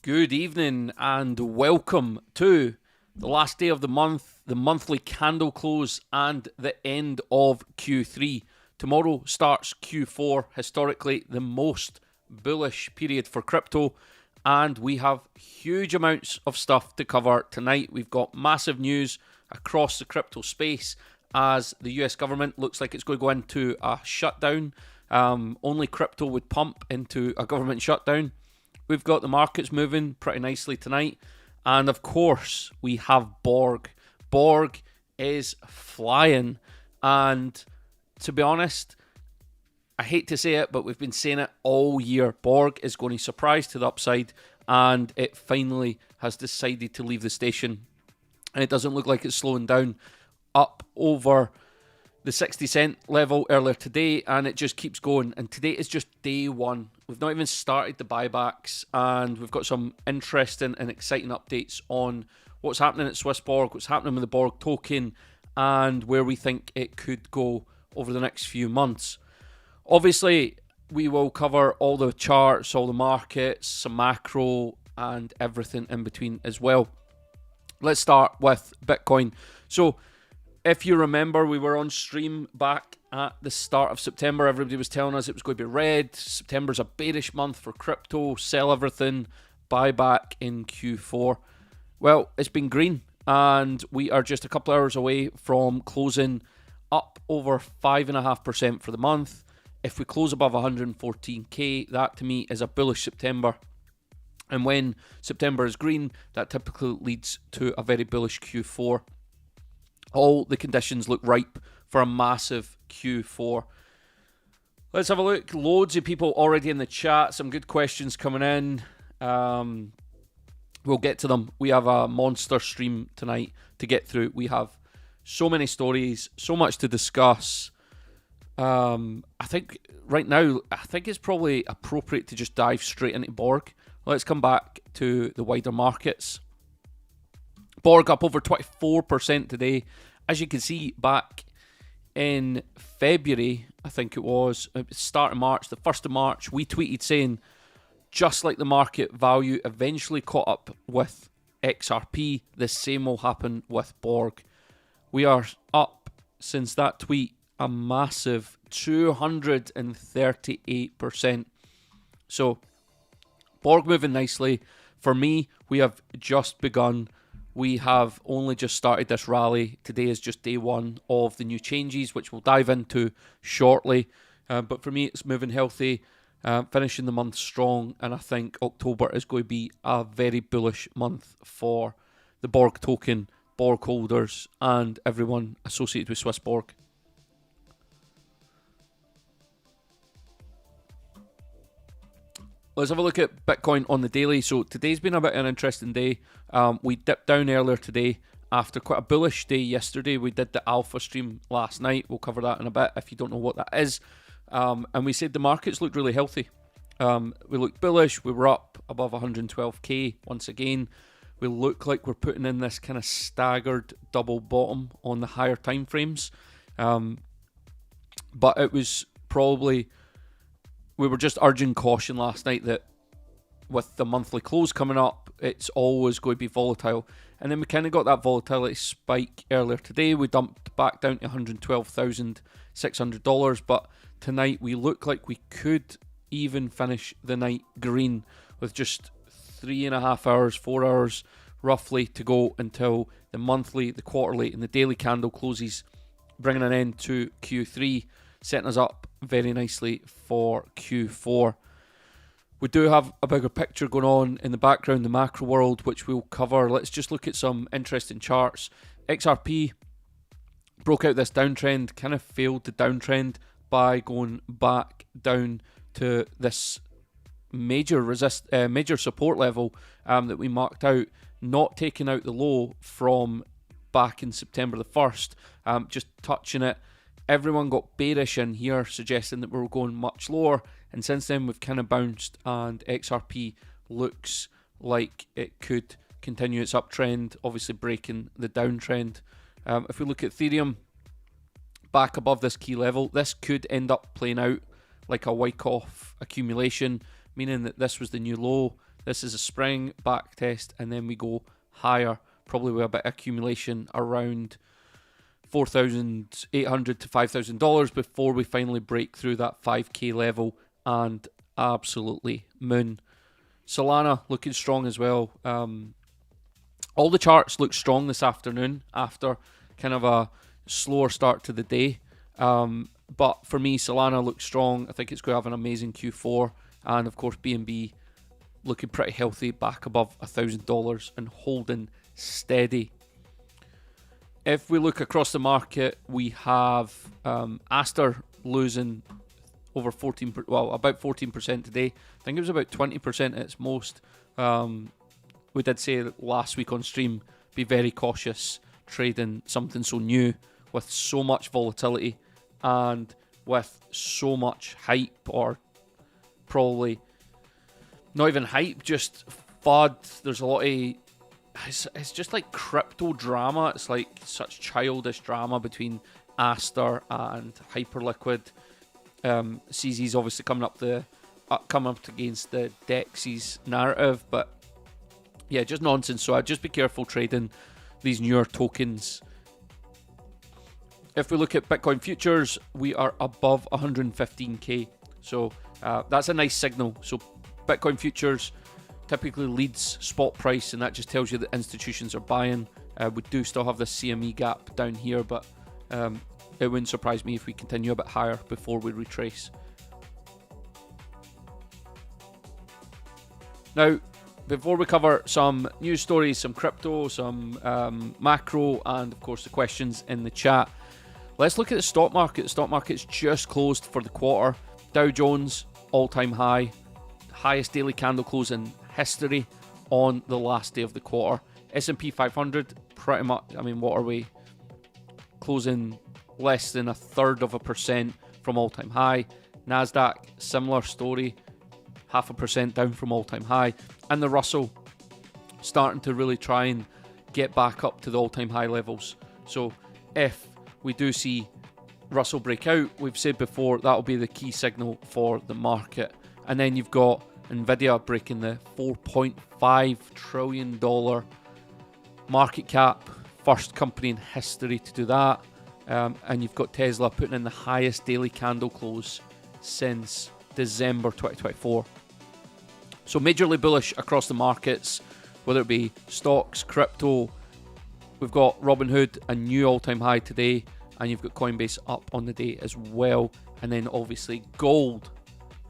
Good evening and welcome to the last day of the month, the monthly candle close and the end of Q3. Tomorrow starts Q4, historically the most bullish period for crypto, and we have huge amounts of stuff to cover tonight. We've got massive news across the crypto space as the US government looks like it's going to go into a shutdown. Only crypto would pump into a government shutdown. We've got the markets moving pretty nicely tonight. And of course, we have Borg. Borg is flying. And to be honest, I hate to say it, but we've been saying it all year. Borg is going to surprise to the upside, and it finally has decided to leave the station. And it doesn't look like it's slowing down, up over the 60 cent level earlier today, and it just keeps going. And today is just day one. We've not even started the buybacks, and we've got some interesting and exciting updates on what's happening at Swiss Borg, what's happening with the Borg token, and where we think it could go over the next few months. Obviously, we will cover all the charts, all the markets, some macro, and everything in between as well. Let's start with Bitcoin. So, if you remember, we were on stream back at the start of September. Everybody was telling us it was going to be red. September's a bearish month for crypto. Sell everything. Buy back in Q4. Well, it's been green, and we are just a couple hours away from closing up over 5.5% for the month. If we close above 114k, that to me is a bullish September. And when September is green, that typically leads to a very bullish Q4. All the conditions look ripe for a massive Q4. Let's have a look. Loads of people already in the chat. Some good questions coming in. We'll get to them. We have a monster stream tonight to get through. We have so many stories, so much to discuss. I think right now, it's probably appropriate to just dive straight into Borg. Let's come back to the wider markets. Borg up over 24% today. As you can see, back in February, I think it was, start of March, the 1st of March, we tweeted saying, just like the market value eventually caught up with XRP, the same will happen with Borg. We are up since that tweet a massive 238%. So, Borg moving nicely. For me, we have just begun. We have only just started this rally. Today is just day one of the new changes, which we'll dive into shortly. But for me, it's moving healthy, finishing the month strong, and I think October is going to be a very bullish month for the Borg token, Borg holders, and everyone associated with Swiss Borg. Let's have a look at Bitcoin on the daily. So today's been a bit of an interesting day. We dipped down earlier today after quite a bullish day yesterday. We did the alpha stream last night. We'll cover that in a bit if you don't know what that is. And we said the markets looked really healthy. We looked bullish. We were up above 112k once again. We look like we're putting in this kind of staggered double bottom on the higher time frames. But it was probably... We were just urging caution last night that with the monthly close coming up, it's always going to be volatile. And then we kind of got that volatility spike earlier today. We dumped back down to $112,600. But tonight we look like we could even finish the night green with just 3.5 hours, 4 hours roughly to go until the monthly, the quarterly, and the daily candle closes, bringing an end to Q3, setting us up very nicely for Q4. We do have a bigger picture going on in the background, the macro world, which we'll cover. Let's just look at some interesting charts. XRP broke out this downtrend, kind of failed the downtrend by going back down to this major support level that we marked out, not taking out the low from back in September the 1st, just touching it. Everyone got bearish in here, suggesting that we were going much lower, and since then we've kind of bounced, and XRP looks like it could continue its uptrend, obviously breaking the downtrend. If we look at Ethereum, back above this key level, this could end up playing out like a Wyckoff accumulation, meaning that this was the new low, this is a spring back test, and then we go higher, probably with a bit of accumulation around $4,800 to $5,000 before we finally break through that 5k level and absolutely moon. Solana looking strong as well. All the charts look strong this afternoon after kind of a slower start to the day. But for me, Solana looks strong. I think it's going to have an amazing Q4. And of course, BNB looking pretty healthy, back above $1,000 and holding steady. If we look across the market, we have Aster losing over 14, about 14% today. I think it was about 20% at its most. We did say last week on stream, be very cautious trading something so new with so much volatility and with so much hype, or probably not even hype, just FUD. There's a lot of... It's just like crypto drama. It's like such childish drama between Aster and Hyperliquid. CZ's obviously coming up against the Dexys narrative, but yeah, just nonsense. So I'd just be careful trading these newer tokens. If we look at Bitcoin futures, we are above 115k, so that's a nice signal. So Bitcoin futures typically leads spot price, and that just tells you that institutions are buying. We do still have this CME gap down here, but it wouldn't surprise me if we continue a bit higher before we retrace. Now, before we cover some news stories, some crypto, some macro, and of course the questions in the chat, let's look at the stock market. The stock market's just closed for the quarter. Dow Jones, all-time high, highest daily candle close in history on the last day of the quarter. S&P 500, pretty much, I mean, what are we? Closing less than 1/3% from all-time high. NASDAQ, similar story, 0.5% down from all-time high. And the Russell starting to really try and get back up to the all-time high levels. So if we do see Russell break out, we've said before, that'll be the key signal for the market. And then you've got Nvidia breaking the $4.5 trillion market cap, first company in history to do that. And you've got Tesla putting in the highest daily candle close since December 2024. So majorly bullish across the markets, whether it be stocks, crypto. We've got Robinhood, a new all-time high today, and you've got Coinbase up on the day as well. And then obviously gold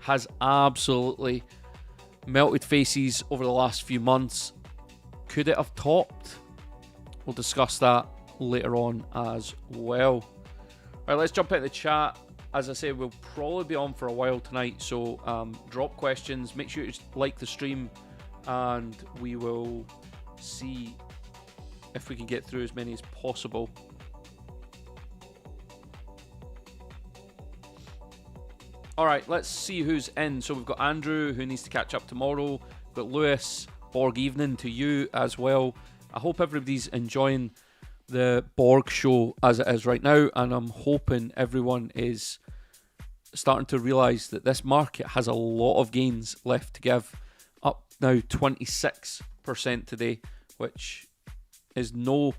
has absolutely melted faces over the last few months. Could it have topped? We'll discuss that later on as well. All right, let's jump into the chat. As I say, we'll probably be on for a while tonight, so drop questions. Make sure you like the stream, and we will see if we can get through as many as possible. All right, let's see who's in. So we've got Andrew, who needs to catch up tomorrow. We've got Lewis. Borg evening to you as well. I hope everybody's enjoying the Borg show as it is right now, and I'm hoping everyone is starting to realise that this market has a lot of gains left to give. Up now 26% today, which is no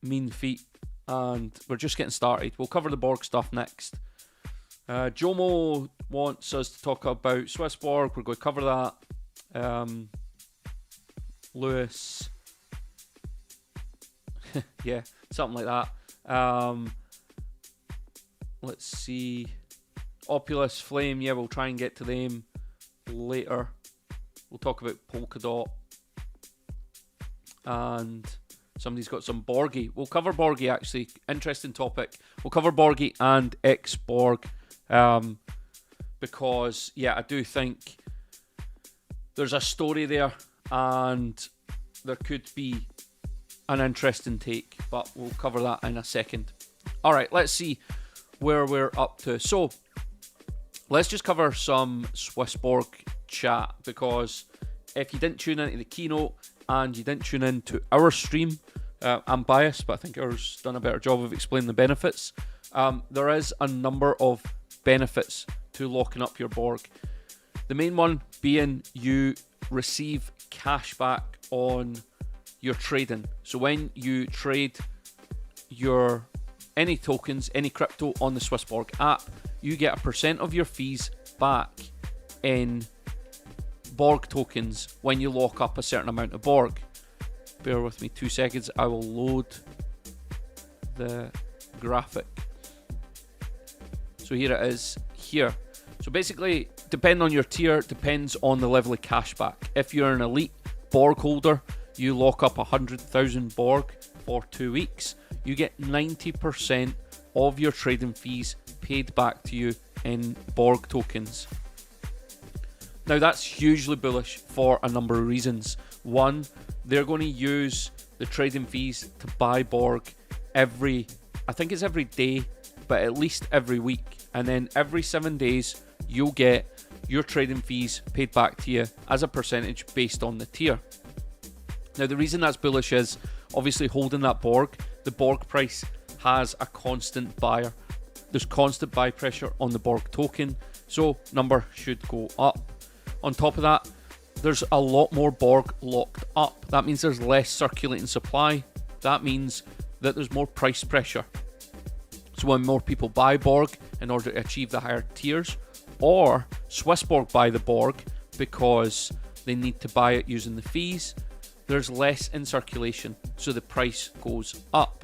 mean feat, and we're just getting started. We'll cover the Borg stuff next. Jomo wants us to talk about Swissborg. We're going to cover that. Lewis, yeah, something like that. Let's see. Opulus, Flame, yeah, we'll try and get to them later. We'll talk about Polkadot. And somebody's got some Borgie. We'll cover Borgie, actually. Interesting topic. We'll cover Borgie and Xborg. Because, yeah, I do think there's a story there, and there could be an interesting take, but we'll cover that in a second. All right, let's see where we're up to. So let's just cover some Swissborg chat, because if you didn't tune into the keynote and you didn't tune in to our stream, I'm biased, but I think ours done a better job of explaining the benefits. There is a number of benefits to locking up your Borg. The main one being you receive cashback on your trading. So when you trade your any tokens, any crypto on the Swissborg app, you get a % of your fees back in Borg tokens when you lock up a certain amount of Borg. Bear with me 2 seconds. I will load the graphic. So here it is here. So basically, depending on your tier, depends on the level of cashback. If you're an elite Borg holder, you lock up 100,000 Borg for 2 weeks. You get 90% of your trading fees paid back to you in Borg tokens. Now that's hugely bullish for a number of reasons. One, they're going to use the trading fees to buy Borg every day, but at least every week. And then every 7 days, you'll get your trading fees paid back to you as a percentage based on the tier. Now the reason that's bullish is obviously holding that Borg. The Borg price has a constant buyer. There's constant buy pressure on the Borg token, so number should go up. On top of that, there's a lot more Borg locked up. That means there's less circulating supply. That means that there's more price pressure. So when more people buy Borg in order to achieve the higher tiers, or Swissborg buy the Borg because they need to buy it using the fees, there's less in circulation, so the price goes up.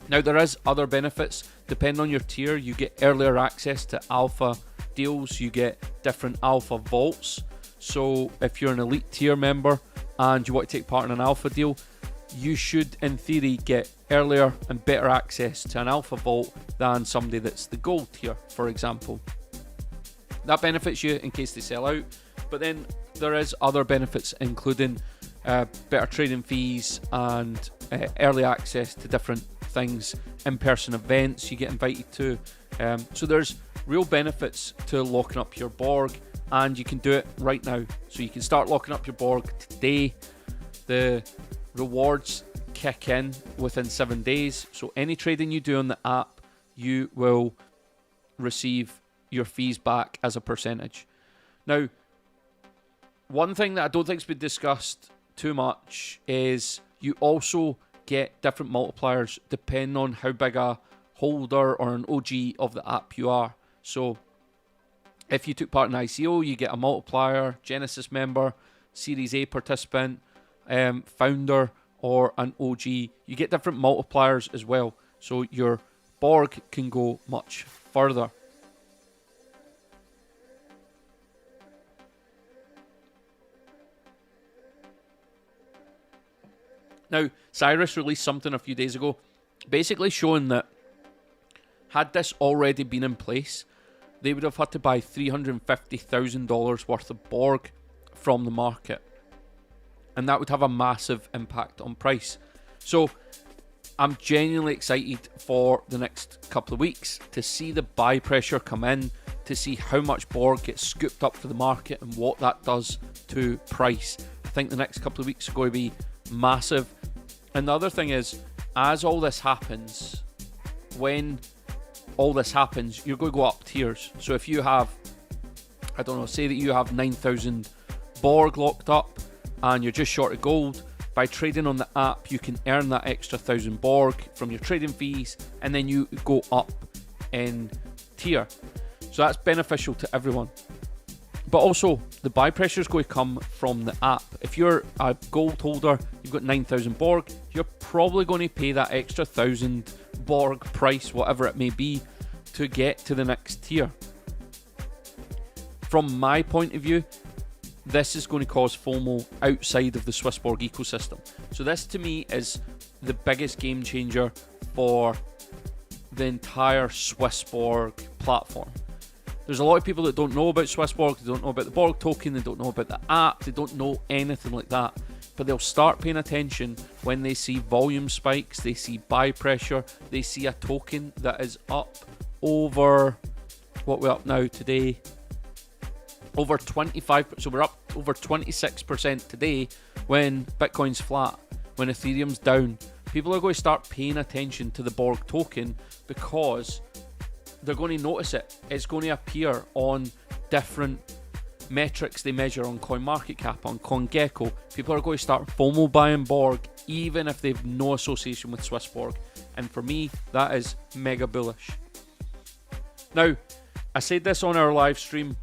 Now there is other benefits. Depending on your tier, you get earlier access to alpha deals, you get different alpha vaults. So if you're an elite tier member and you want to take part in an alpha deal, you should in theory get earlier and better access to an alpha vault than somebody that's the gold tier, for example. That benefits you in case they sell out, but then there is other benefits, including better trading fees and early access to different things, in-person events you get invited to. So there's real benefits to locking up your Borg, and you can do it right now. So you can start locking up your Borg today. The rewards kick in within 7 days, so any trading you do on the app, you will receive your fees back as a percentage. Now, one thing that I don't think's been discussed too much is you also get different multipliers depending on how big a holder or an OG of the app you are. So if you took part in ICO, you get a multiplier, Genesis member, Series A participant, founder, or an OG. You get different multipliers as well, so your Borg can go much further. Now, Cyrus released something a few days ago, basically showing that had this already been in place, they would have had to buy $350,000 worth of Borg from the market. And that would have a massive impact on price. So I'm genuinely excited for the next couple of weeks to see the buy pressure come in, to see how much Borg gets scooped up for the market and what that does to price. I think the next couple of weeks are going to be massive. And the other thing is, as all this happens, when all this happens, you're going to go up tiers. So if you have, I don't know, say that you have 9,000 Borg locked up and you're just short of gold, by trading on the app, you can earn that extra 1,000 Borg from your trading fees, and then you go up in tier. So that's beneficial to everyone. But also, the buy pressure is going to come from the app. If you're a gold holder, you've got 9,000 Borg, you're probably going to pay that extra 1,000 Borg price, whatever it may be, to get to the next tier. From my point of view, this is going to cause FOMO outside of the Swissborg ecosystem. So this to me is the biggest game changer for the entire Swissborg platform. There's a lot of people that don't know about Swissborg, they don't know about the Borg token, they don't know about the app, they don't know anything like that. But they'll start paying attention when they see volume spikes, they see buy pressure, they see a token that is up over, what we're up now today, over 25, so we're up over 26% today when Bitcoin's flat, when Ethereum's down. People are going to start paying attention to the Borg token because they're going to notice it. It's going to appear on different metrics they measure on CoinMarketCap, on CoinGecko. People are going to start FOMO buying Borg even if they've no association with Swissborg. And for me, that is mega bullish. Now, I said this on our live stream,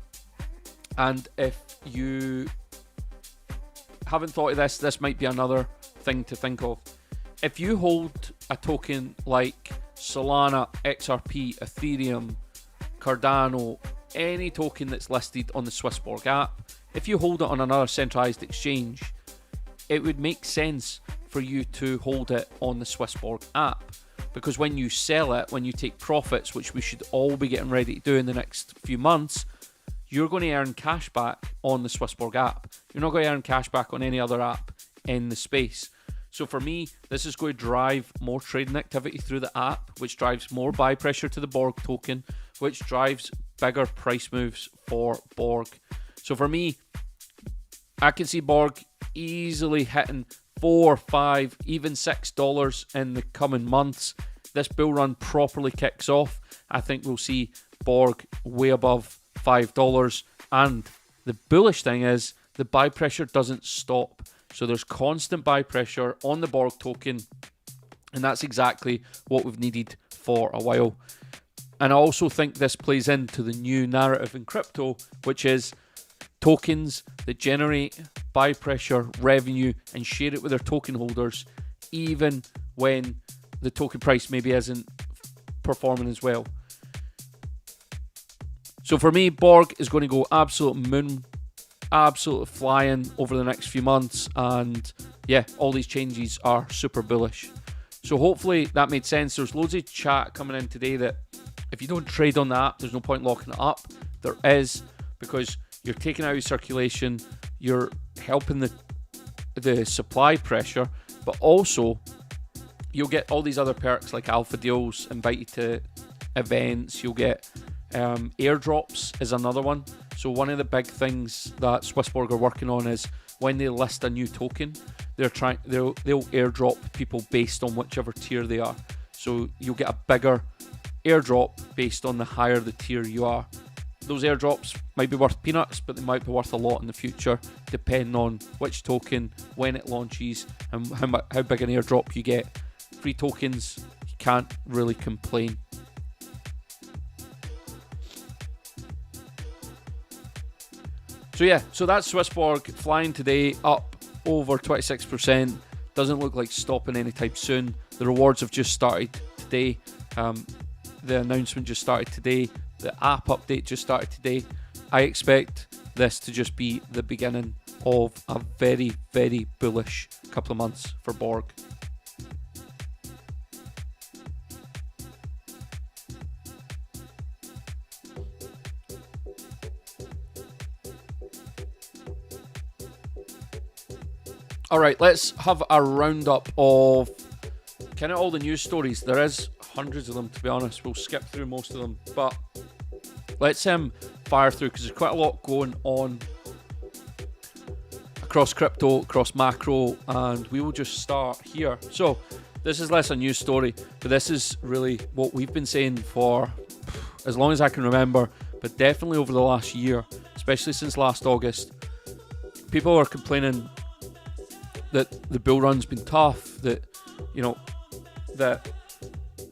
and if you haven't thought of this, this might be another thing to think of. If you hold a token like Solana, XRP, Ethereum, Cardano, any token that's listed on the Swissborg app, if you hold it on another centralized exchange, it would make sense for you to hold it on the Swissborg app. because when you sell it, when you take profits, which we should all be getting ready to do in the next few months, you're going to earn cash back on the Swissborg app. You're not going to earn cash back on any other app in the space. So for me, this is going to drive more trading activity through the app, which drives more buy pressure to the Borg token, which drives bigger price moves for Borg. So for me, I can see Borg easily hitting $4, $5, even $6 in the coming months. This bull run properly kicks off. I think we'll see Borg way above $5. And the bullish thing is the buy pressure doesn't stop. So there's constant buy pressure on the Borg token, and that's exactly what we've needed for a while. And I also think this plays into the new narrative in crypto, which is tokens that generate buy pressure revenue and share it with their token holders, even when the token price maybe isn't performing as well. So for me, Borg is going to go absolute moon, absolutely flying over the next few months, and yeah, all these changes are super bullish. So hopefully that made sense. There's loads of chat coming in today that if you don't trade on the app, there's no point locking it up. There is, because you're taking out of circulation, you're helping the supply pressure, but also you'll get all these other perks like alpha deals, invited to events. You'll get airdrops is another one. So one of the big things that Swissborg are working on is when they list a new token, they'll airdrop people based on whichever tier they are. So you'll get a bigger airdrop based on the higher the tier you are. Those airdrops might be worth peanuts, but they might be worth a lot in the future, depending on which token, when it launches, and how big an airdrop you get. Free tokens, you can't really complain. So yeah, so that's Swissborg flying today, up over 26%. Doesn't look like stopping anytime soon. The rewards have just started today. The announcement just started today. The app update just started today. I expect this to just be the beginning of a very, very bullish couple of months for Borg. All right, let's have a roundup of kind of all the news stories. There is hundreds of them, to be honest. We'll skip through most of them, but let's fire through, because there's quite a lot going on across crypto, across macro, and we will just start here. So this is less a news story, but this is really what we've been saying for as long as I can remember, but definitely over the last year, especially since last August. People are complaining that the bull run's been tough, that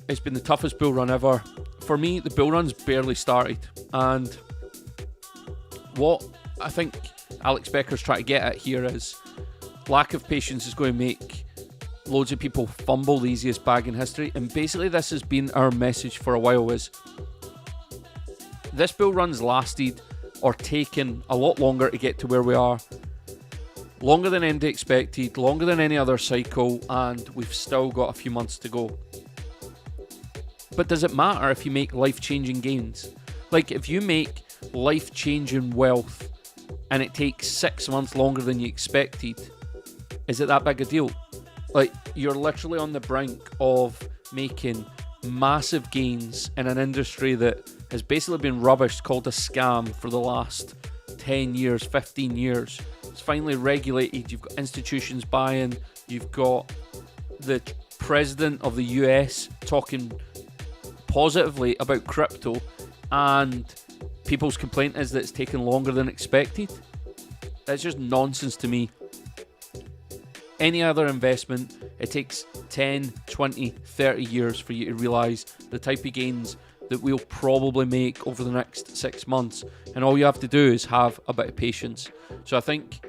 it's been the toughest bull run ever. For me, the bull run's barely started, and what I think Alex Becker's trying to get at here is lack of patience is going to make loads of people fumble the easiest bag in history. And basically this has been our message for a while, is this bull run's lasted or taken a lot longer to get to where we are. Longer than anybody expected, longer than any other cycle, and we've still got a few months to go. But does it matter if you make life-changing gains? Like, if you make life-changing wealth and it takes 6 months longer than you expected, is it that big a deal? Like, you're literally on the brink of making massive gains in an industry that has basically been rubbish, called a scam for the last 10 years, 15 years. It's finally regulated. You've got institutions buying. You've got the president of the US talking positively about crypto, and people's complaint is that it's taken longer than expected. That's just nonsense to me. Any other investment, it takes 10, 20, 30 years for you to realise the type of gains that we'll probably make over the next 6 months, and all you have to do is have a bit of patience. So I think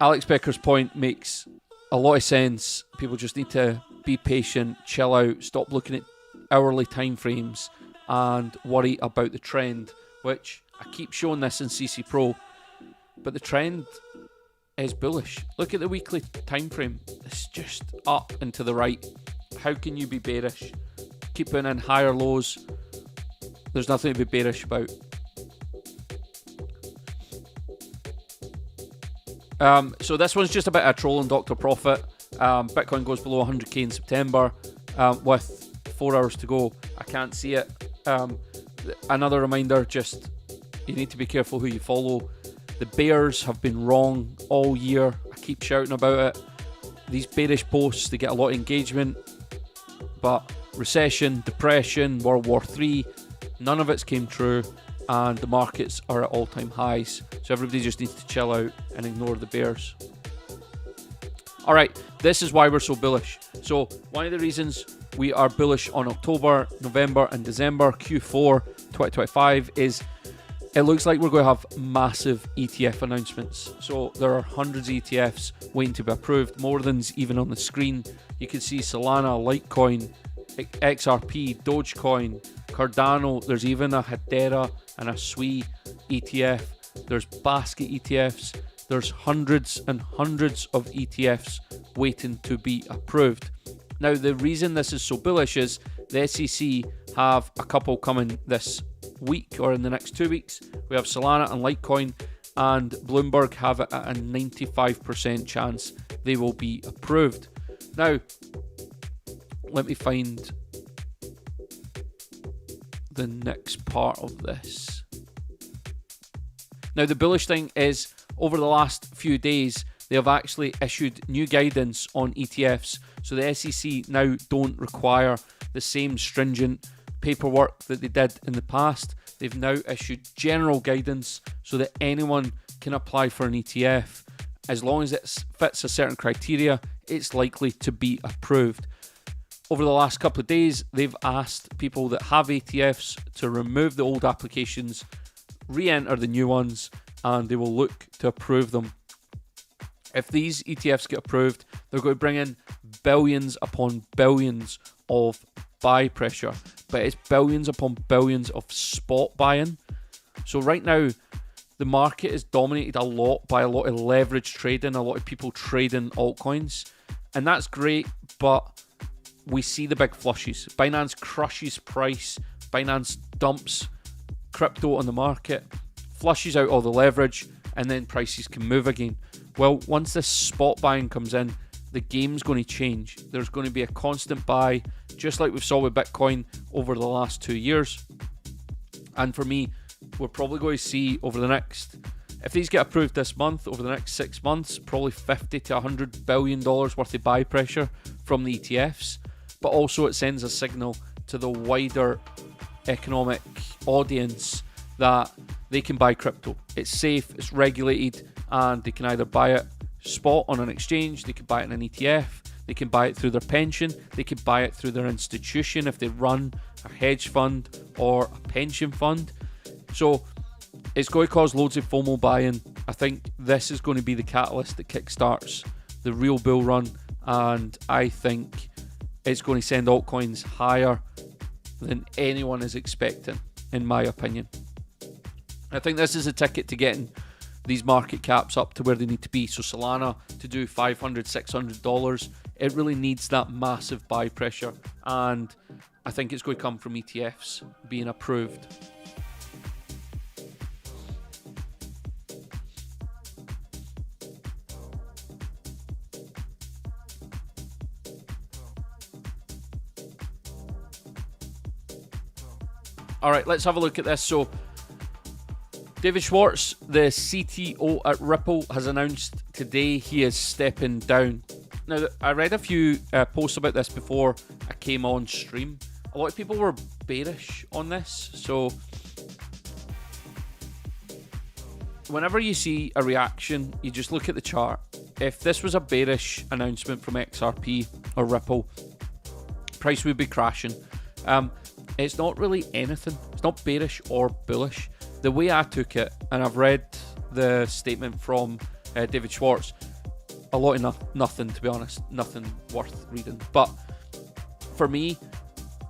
Alex Becker's point makes a lot of sense. People just need to be patient, chill out, stop looking at hourly time frames and worry about the trend, which I keep showing this in CC Pro, but the trend is bullish. Look at the weekly time frame. It's just up and to the right. How can you be bearish? Keep putting in higher lows. There's nothing to be bearish about. So this one's just about a troll and Dr. Profit. Bitcoin goes below 100k in September with 4 hours to go. I can't see it. Another reminder, just you need to be careful who you follow. The bears have been wrong all year. I keep shouting about it. These bearish posts, they get a lot of engagement, but recession, depression, World War III, none of it's came true, and the markets are at all-time highs. So everybody just needs to chill out and ignore the bears. All right, this is why we're so bullish. So one of the reasons we are bullish on October, November, and December Q4 2025 is it looks like we're going to have massive ETF announcements. So there are hundreds of ETFs waiting to be approved, more than's even on the screen. You can see Solana, Litecoin, XRP, Dogecoin, Cardano. There's even a Hedera and a SWI ETF. There's basket ETFs. There's hundreds and hundreds of ETFs waiting to be approved. Now, the reason this is so bullish is the SEC have a couple coming this week or in the next 2 weeks. We have Solana and Litecoin, and Bloomberg have it at a 95% chance they will be approved. Now, let me find the next part of this. Now, the bullish thing is over the last few days, they have actually issued new guidance on ETFs. So the SEC now don't require the same stringent paperwork that they did in the past. They've now issued general guidance so that anyone can apply for an ETF. As long as it fits a certain criteria, it's likely to be approved. Over the last couple of days, they've asked people that have ETFs to remove the old applications, re-enter the new ones, and they will look to approve them. If these ETFs get approved, they're going to bring in billions upon billions of buy pressure, but it's billions upon billions of spot buying. So right now, the market is dominated a lot by a lot of leverage trading, a lot of people trading altcoins, and that's great, but we see the big flushes. Binance crushes price, Binance dumps crypto on the market, flushes out all the leverage, and then prices can move again. Well, once this spot buying comes in, the game's going to change. There's going to be a constant buy, just like we saw with Bitcoin over the last 2 years. And for me, we're probably going to see over the next, if these get approved this month, over the next 6 months, probably $50 to $100 billion worth of buy pressure from the ETFs. But also it sends a signal to the wider economic audience that they can buy crypto. It's safe, it's regulated, and they can either buy it spot on an exchange, they can buy it in an ETF, they can buy it through their pension, they can buy it through their institution if they run a hedge fund or a pension fund. So it's going to cause loads of FOMO buying. I think this is going to be the catalyst that kickstarts the real bull run, and I think it's going to send altcoins higher than anyone is expecting, in my opinion. I think this is a ticket to getting these market caps up to where they need to be. So Solana to do $500, $600, it really needs that massive buy pressure, and I think it's going to come from ETFs being approved. All right, let's have a look at this. So David Schwartz, the CTO at Ripple, has announced today he is stepping down. Now, I read a few posts about this before I came on stream. A lot of people were bearish on this. So whenever you see a reaction, you just look at the chart. If this was a bearish announcement from XRP or Ripple, price would be crashing. It's not really anything. It's not bearish or bullish. The way I took it, and I've read the statement from David Schwartz, a lot of nothing, to be honest, nothing worth reading. But for me,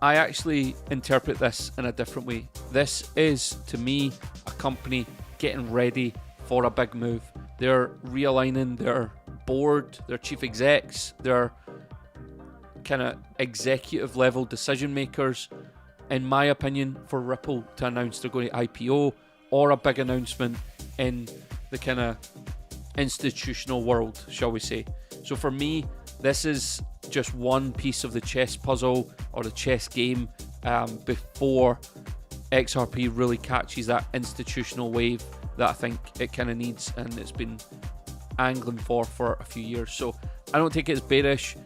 I actually interpret this in a different way. This is, to me, a company getting ready for a big move. They're realigning their board, their chief execs, they're kind of executive level decision makers, in my opinion, for Ripple to announce they're going to IPO, or a big announcement in the kind of institutional world, shall we say. So for me, this is just one piece of the chess puzzle or the chess game before XRP really catches that institutional wave that I think it kind of needs, and it's been angling for a few years. So I don't think it's bearish.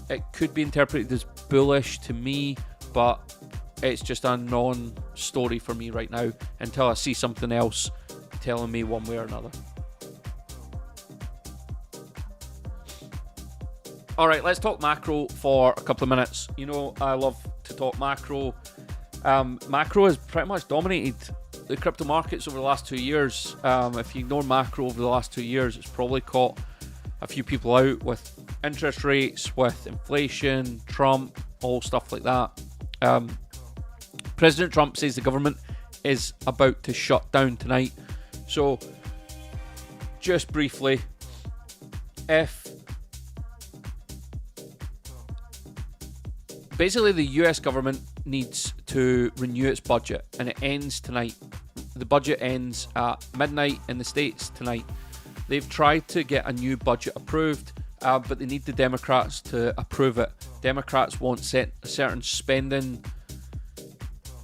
It could be interpreted as bullish to me, but it's just a non-story for me right now until I see something else telling me one way or another. Alright, let's talk macro for a couple of minutes. You know, I love to talk macro. Macro has pretty much dominated the crypto markets over the last 2 years. If you ignore macro over the last 2 years, it's probably caught a few people out with interest rates, with inflation, Trump, all stuff like that. President Trump says the government is about to shut down tonight. So, just briefly, if basically the US government needs to renew its budget, and it ends tonight. The budget ends at midnight in the States tonight. They've tried to get a new budget approved, but they need the Democrats to approve it. Democrats want certain spending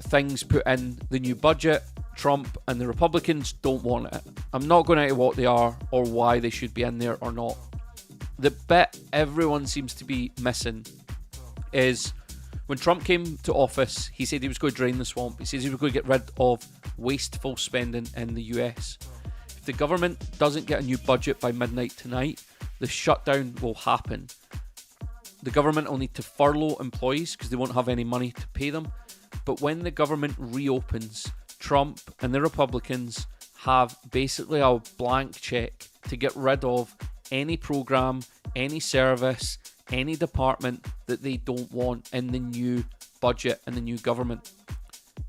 things put in the new budget. Trump and the Republicans don't want it. I'm not going into what they are or why they should be in there or not. The bit everyone seems to be missing is when Trump came to office, he said he was going to drain the swamp. He says he was going to get rid of wasteful spending in the US. If the government doesn't get a new budget by midnight tonight, the shutdown will happen. The government will need to furlough employees because they won't have any money to pay them. But when the government reopens, Trump and the Republicans have basically a blank check to get rid of any program, any service, any department that they don't want in the new budget and the new government.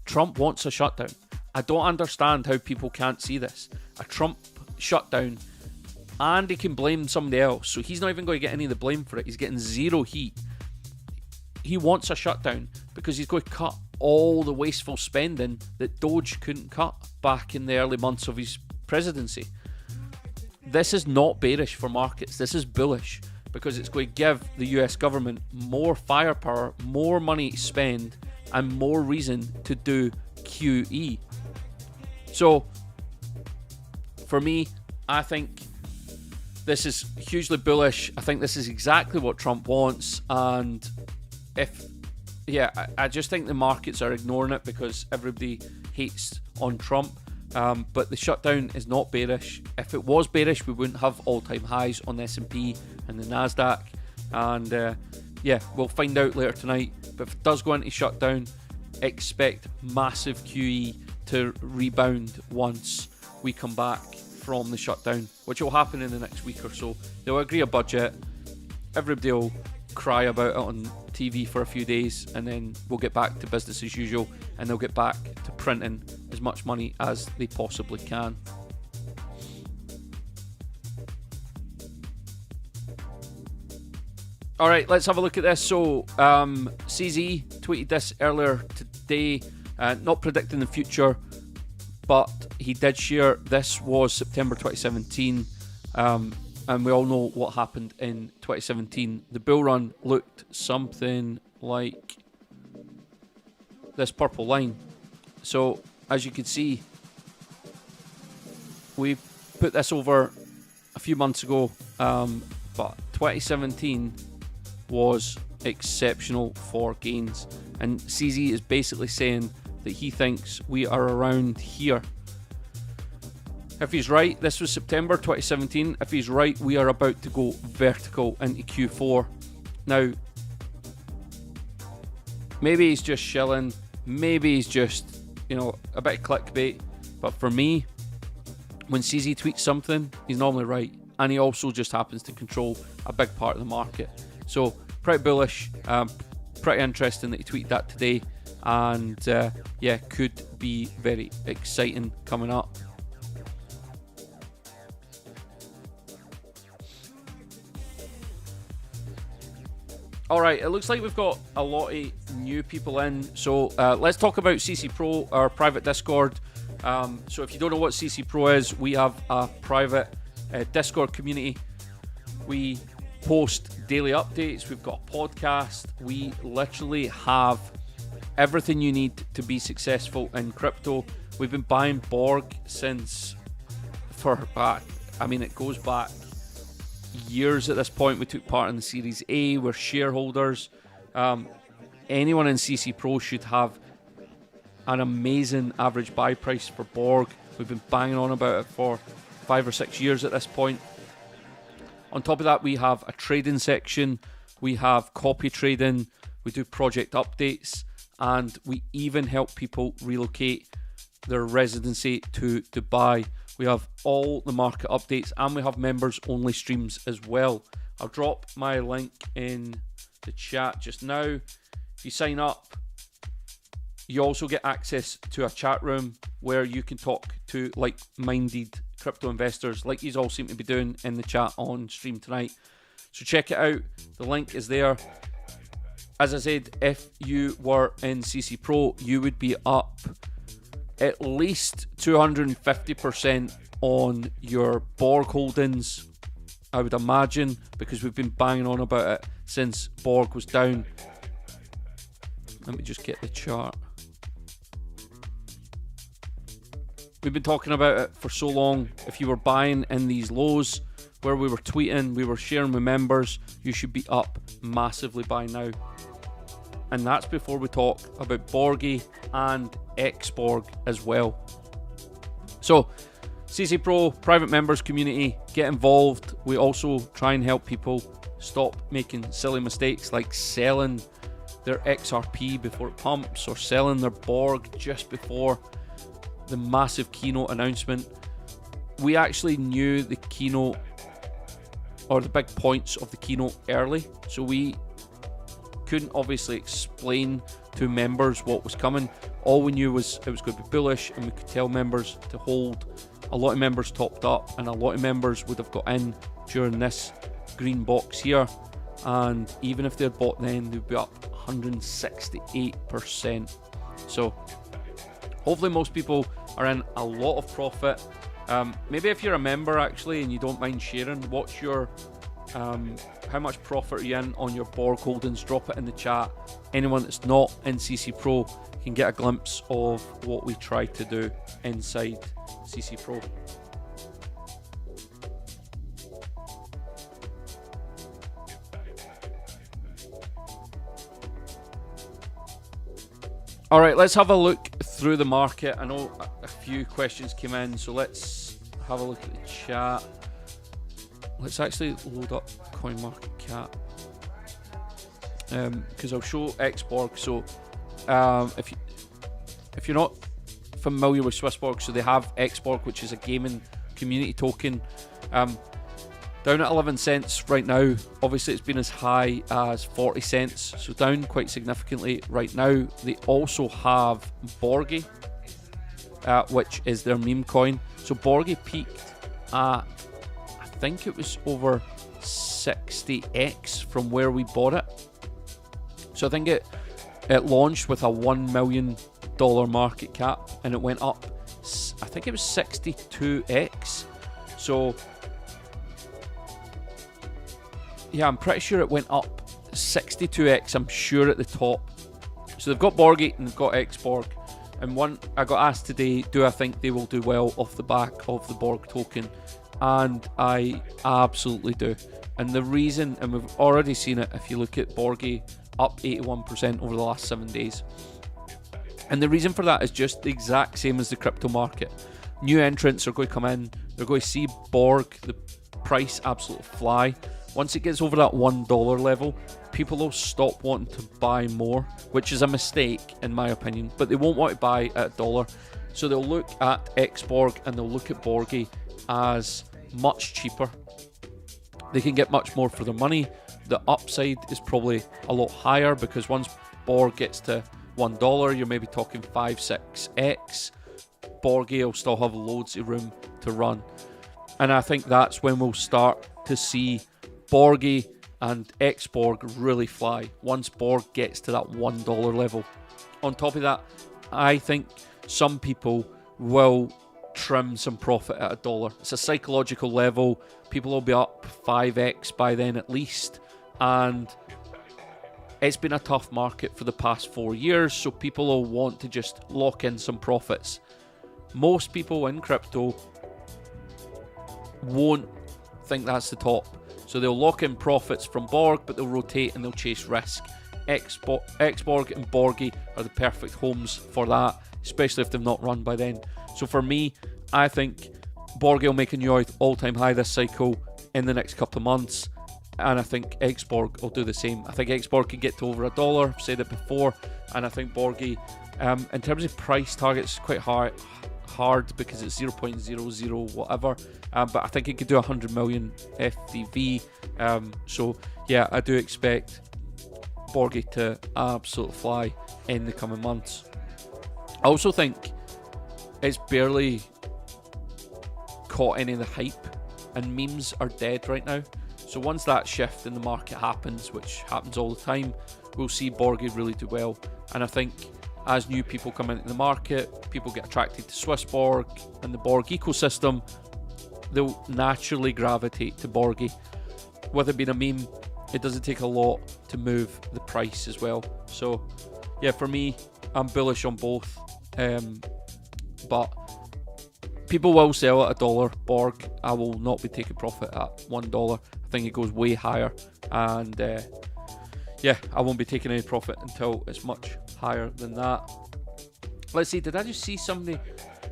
Trump wants a shutdown. I don't understand how people can't see this. A Trump shutdown, and he can blame somebody else, so he's not even going to get any of the blame for it. He's getting zero heat. He wants a shutdown because he's going to cut all the wasteful spending that Doge couldn't cut back in the early months of his presidency. This is not bearish for markets. This is bullish because it's going to give the US government more firepower, more money to spend, and more reason to do QE. So, for me, I think this is hugely bullish. I think this is exactly what Trump wants, and I just think the markets are ignoring it because everybody hates on Trump. But the shutdown is not bearish. If it was bearish, we wouldn't have all-time highs on the S&P and the Nasdaq. And we'll find out later tonight. But if it does go into shutdown, expect massive QE to rebound once we come back from the shutdown, which will happen in the next week or so. They'll agree a budget. Everybody will cry about it on TV for a few days, and then we'll get back to business as usual, and they'll get back to printing as much money as they possibly can. Alright, let's have a look at this. So, CZ tweeted this earlier today, not predicting the future, but he did share this was September 2017, and we all know what happened in 2017. The bull run looked something like this purple line. So, as you can see, we put this over a few months ago, but 2017 was exceptional for gains. And CZ is basically saying that he thinks we are around here. If he's right, this was September 2017. If he's right, we are about to go vertical into Q4. Now, maybe he's just shilling. Maybe he's just, a bit of clickbait. But for me, when CZ tweets something, he's normally right. And he also just happens to control a big part of the market. So, pretty bullish. Pretty interesting that he tweeted that today. And, could be very exciting coming up. All right, it looks like we've got a lot of new people in. So let's talk about CC Pro, our private Discord. So if you don't know what CC Pro is, we have a private Discord community. We post daily updates. We've got a podcast. We literally have everything you need to be successful in crypto. We've been buying Borg since it goes back years at this point. We took part in the Series A. We're shareholders. Anyone in CC Pro should have an amazing average buy price for Borg. We've been banging on about it for 5 or 6 years at this point. On top of that, we have a trading section. We have copy trading. We do project updates. And we even help people relocate their residency to Dubai. We have all the market updates, and we have members only streams as well. I'll drop my link in the chat just now. If you sign up, you also get access to a chat room where you can talk to like-minded crypto investors like you all seem to be doing in the chat on stream tonight. So check it out. The link is there. As I said, if you were in CC Pro, you would be up at least 250% on your Borg holdings, I would imagine, because we've been banging on about it since Borg was down. Let me just get the chart. We've been talking about it for so long. If you were buying in these lows where we were tweeting, we were sharing with members, you should be up massively by now. And that's before we talk about Borgie and Xborg as well. So, CC Pro, private members community, get involved. We also try and help people stop making silly mistakes like selling their XRP before it pumps, or selling their Borg just before the massive keynote announcement. We actually knew the keynote, or the big points of the keynote, early, so we couldn't obviously explain to members what was coming. All we knew was it was going to be bullish, and we could tell members to hold. A lot of members topped up, and a lot of members would have got in during this green box here, and even if they'd bought then, they'd be up 168%. So hopefully most people are in a lot of profit. Maybe if you're a member actually and you don't mind sharing, what's your how much profit are you in on your Borg holdings? Drop it in the chat. Anyone that's not in CC Pro can get a glimpse of what we try to do inside CC Pro. All right, let's have a look through the market. I know a few questions came in, so let's have a look at the chat. Let's actually load up CoinMarketCap because I'll show Xborg. So if you're not familiar with Swissborg, so they have Xborg, which is a gaming community token. Down at 11 cents right now. Obviously it's been as high as 40 cents, so down quite significantly right now. They also have Borgie, which is their meme coin. So Borgie peaked at, I think it was over 60x from where we bought it. So I think it launched with a $1 million market cap, and it went up, I think it was 62x. So yeah, I'm pretty sure it went up 62x, I'm sure, at the top. So they've got Borgie and they've got Xborg. And one, I got asked today, do I think they will do well off the back of the Borg token? And I absolutely do. And the reason, and we've already seen it if you look at Borgie, up 81% over the last 7 days. And the reason for that is just the exact same as the crypto market. New entrants are going to come in, they're going to see Borg, the price, absolutely fly. Once it gets over that $1 level, people will stop wanting to buy more, which is a mistake in my opinion, but they won't want to buy at $1. So they'll look at Xborg and they'll look at Borgie as much cheaper. They can get much more for their money. The upside is probably a lot higher because once Borg gets to $1, you're maybe talking 5-6x. Borgie will still have loads of room to run. And I think that's when we'll start to see Borgie and X-Borg really fly once Borg gets to that $1 level. On top of that, I think some people will trim some profit at $1. It's a psychological level. People will be up 5x by then at least, and it's been a tough market for the past 4 years, so people will want to just lock in some profits. Most people in crypto won't think that's the top, so they'll lock in profits from Borg, but they'll rotate and they'll chase risk. X-Borg and Borgy are the perfect homes for that, especially if they've not run by then. So for me, I think Borgy will make a new all-time high this cycle in the next couple of months, and I think X-Borg will do the same. I think X-Borg can get to over $1, I've said it before, and I think Borgy, in terms of price targets, quite hard because it's 0.00 whatever, but I think it could do 100 million FDV. So yeah, I do expect Borgy to absolutely fly in the coming months. I also think it's barely caught any of the hype, and memes are dead right now. So once that shift in the market happens, which happens all the time, we'll see Borgy really do well. And I think as new people come into the market, people get attracted to Swissborg and the Borg ecosystem, they'll naturally gravitate to Borgy. With it being a meme, it doesn't take a lot to move the price as well. So yeah, for me, I'm bullish on both. But people will sell at $1 Borg. I will not be taking profit at $1. I think it goes way higher, and yeah, I won't be taking any profit until it's much higher than that. Let's see, did I just see somebody?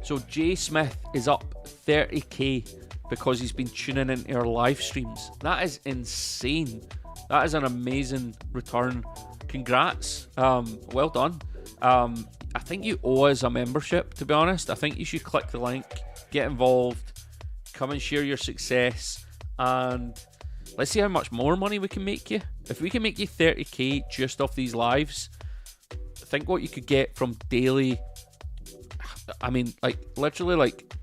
So Jay Smith is up 30k because he's been tuning into our live streams. That is insane. That is an amazing return. Congrats. Well done. I think you owe us a membership, to be honest. I think you should click the link, get involved, come and share your success, and let's see how much more money we can make you. If we can make you 30k just off these lives, think what you could get from daily, I mean, like literally like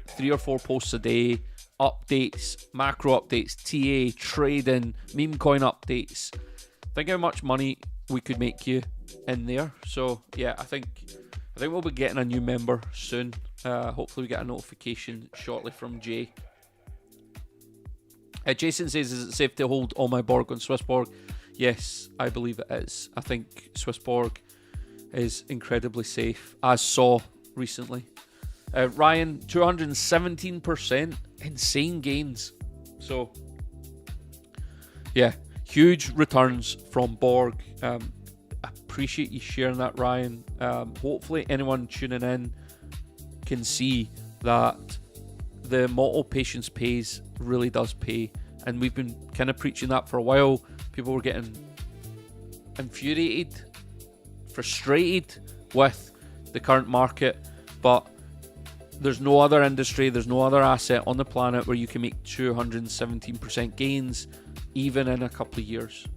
3 or 4 posts a day, updates, macro updates, TA, trading, meme coin updates. Think how much money we could make you in there. So yeah, I think we'll be getting a new member soon. Hopefully we get a notification shortly from Jay. Jason says, is it safe to hold all my Borg on Swissborg? Yes, I believe it is. I think Swissborg is incredibly safe, as saw recently. Ryan, 217%, insane gains. So yeah, huge returns from Borg. Appreciate you sharing that, Ryan. Hopefully anyone tuning in can see that the model patience pays really does pay, and we've been kind of preaching that for a while. People were getting infuriated, frustrated with the current market, but there's no other industry, there's no other asset on the planet where you can make 217% gains even in a couple of years.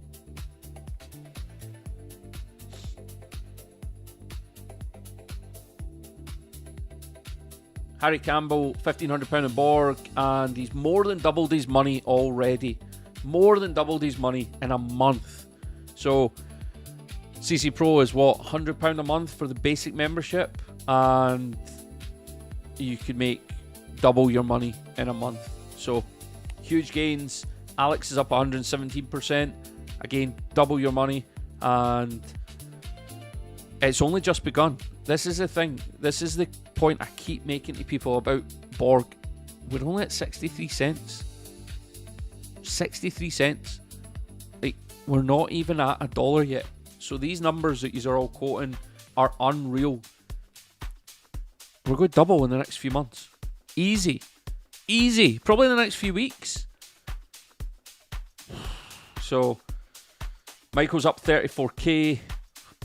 Harry Campbell, £1,500 in Borg, and he's more than doubled his money already. More than doubled his money in a month. So CC Pro is what, £100 a month for the basic membership, and you could make double your money in a month. So huge gains. Alex is up 117%. Again, double your money, and it's only just begun. This is the thing. This is the point I keep making to people about Borg. We're only at 63 cents. 63 cents. Like, we're not even at $1 yet. So these numbers that you are all quoting are unreal. We're going to double in the next few months. Easy. Easy. Probably in the next few weeks. So Michael's up 34k.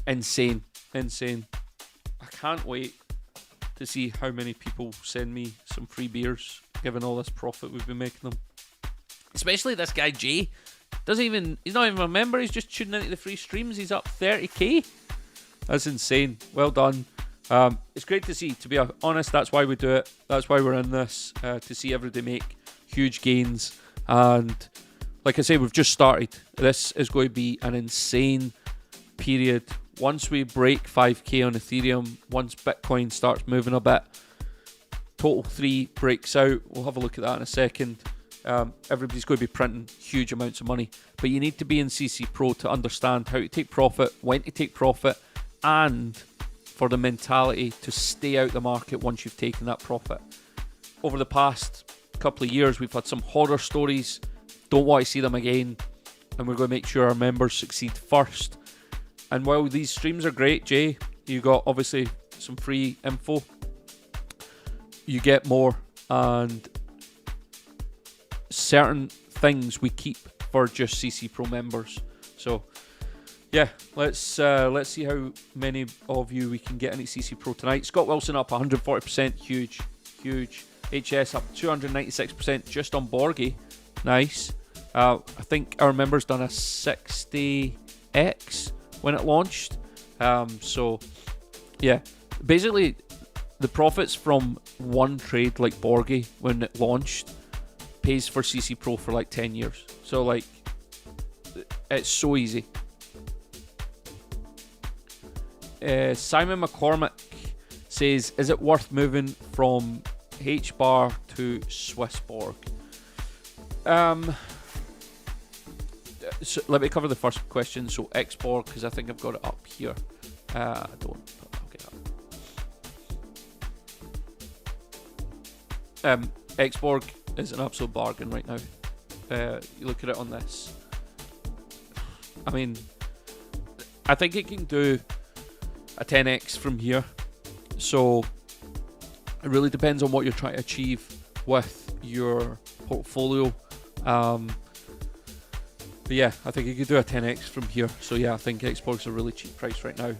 Insane. Insane. I can't wait to see how many people send me some free beers, given all this profit we've been making them. Especially this guy Jay. He's not even a member, he's just tuning into the free streams. He's up 30k. That's insane. Well done. It's great to see, to be honest. That's why we do it. That's why we're in this, to see everybody make huge gains. And like I say, we've just started. This is going to be an insane period. Once we break 5k on Ethereum, once Bitcoin starts moving a bit, Total 3 breaks out. We'll have a look at that in a second. Everybody's going to be printing huge amounts of money, but you need to be in CC Pro to understand how to take profit, when to take profit, and for the mentality to stay out the market once you've taken that profit. Over the past couple of years, we've had some horror stories. Don't want to see them again, and we're going to make sure our members succeed first. And while these streams are great, Jay, you got obviously some free info. You get more, and certain things we keep for just CC Pro members. So yeah, let's see how many of you we can get into CC Pro tonight. Scott Wilson up 140%, huge. HS up 296% just on Borgie, nice. I think our members done a 60x when it launched. So yeah, basically the profits from one trade like Borgie when it launched pays for CC Pro for like 10 years. So like, it's so easy. Simon McCormick says, is it worth moving from HBAR to Swissborg? So let me cover the first question. So Xborg, because I think I've got it up here. I don't, but I'll get it up. Xborg is an absolute bargain right now. You look at it on this. I mean, I think it can do a 10x from here. So it really depends on what you're trying to achieve with your portfolio. But yeah, I think you could do a 10x from here. So yeah, I think Xborg's a really cheap price right now.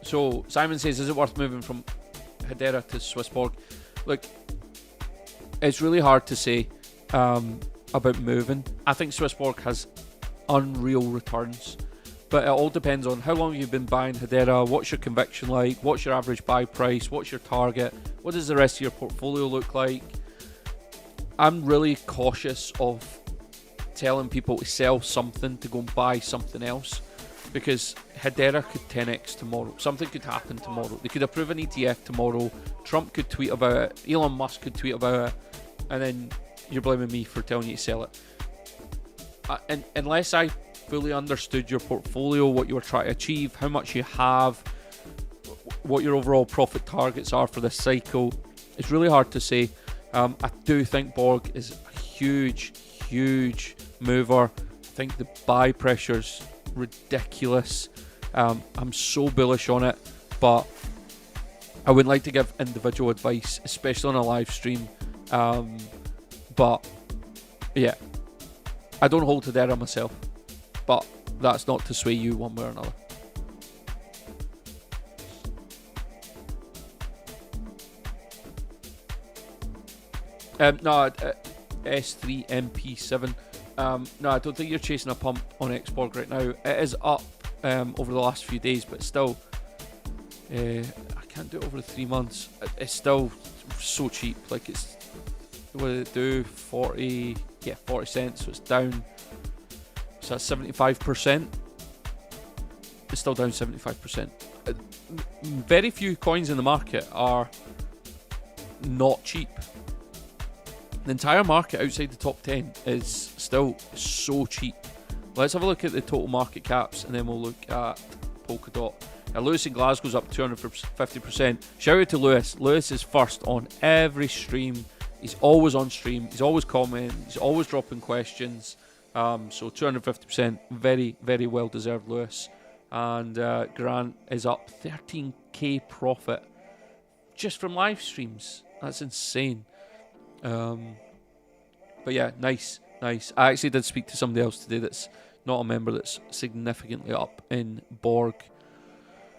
So Simon says, is it worth moving from Hedera to Swissborg? Look, it's really hard to say about moving. I think Swissborg has unreal returns, but it all depends on how long you've been buying Hedera, what's your conviction like, what's your average buy price, what's your target, what does the rest of your portfolio look like. I'm really cautious of telling people to sell something to go and buy something else, because Hedera could 10x tomorrow. Something could happen tomorrow. They could approve an ETF tomorrow. Trump could tweet about it. Elon Musk could tweet about it. And then you're blaming me for telling you to sell it. And unless I fully understood your portfolio, what you were trying to achieve, how much you have, what your overall profit targets are for this cycle, it's really hard to say. I do think Borg is a huge mover. I think the buy pressure's ridiculous. I'm so bullish on it, but I wouldn't like to give individual advice, especially on a live stream. But yeah, I don't hold Hedera myself, but that's not to sway you one way or another. No, S3 MP7. No, I don't think you're chasing a pump on Xborg right now. It is up over the last few days, but still, I can't do it over the 3 months. It's still so cheap. Like, it's, what did it do? 40 cents. So it's down. So that's 75%. It's still down 75%. Very few coins in the market are not cheap. The entire market outside the top 10 is still so cheap. Let's have a look at the total market caps, and then we'll look at Polkadot. Now, Lewis in Glasgow's up 250%. Shout out to Lewis. Lewis is first on every stream. He's always on stream. He's always commenting. He's always dropping questions. So 250%, very well deserved, Lewis. And Grant is up 13k profit just from live streams. That's insane. But yeah, nice. I actually did speak to somebody else today that's not a member that's significantly up in Borg.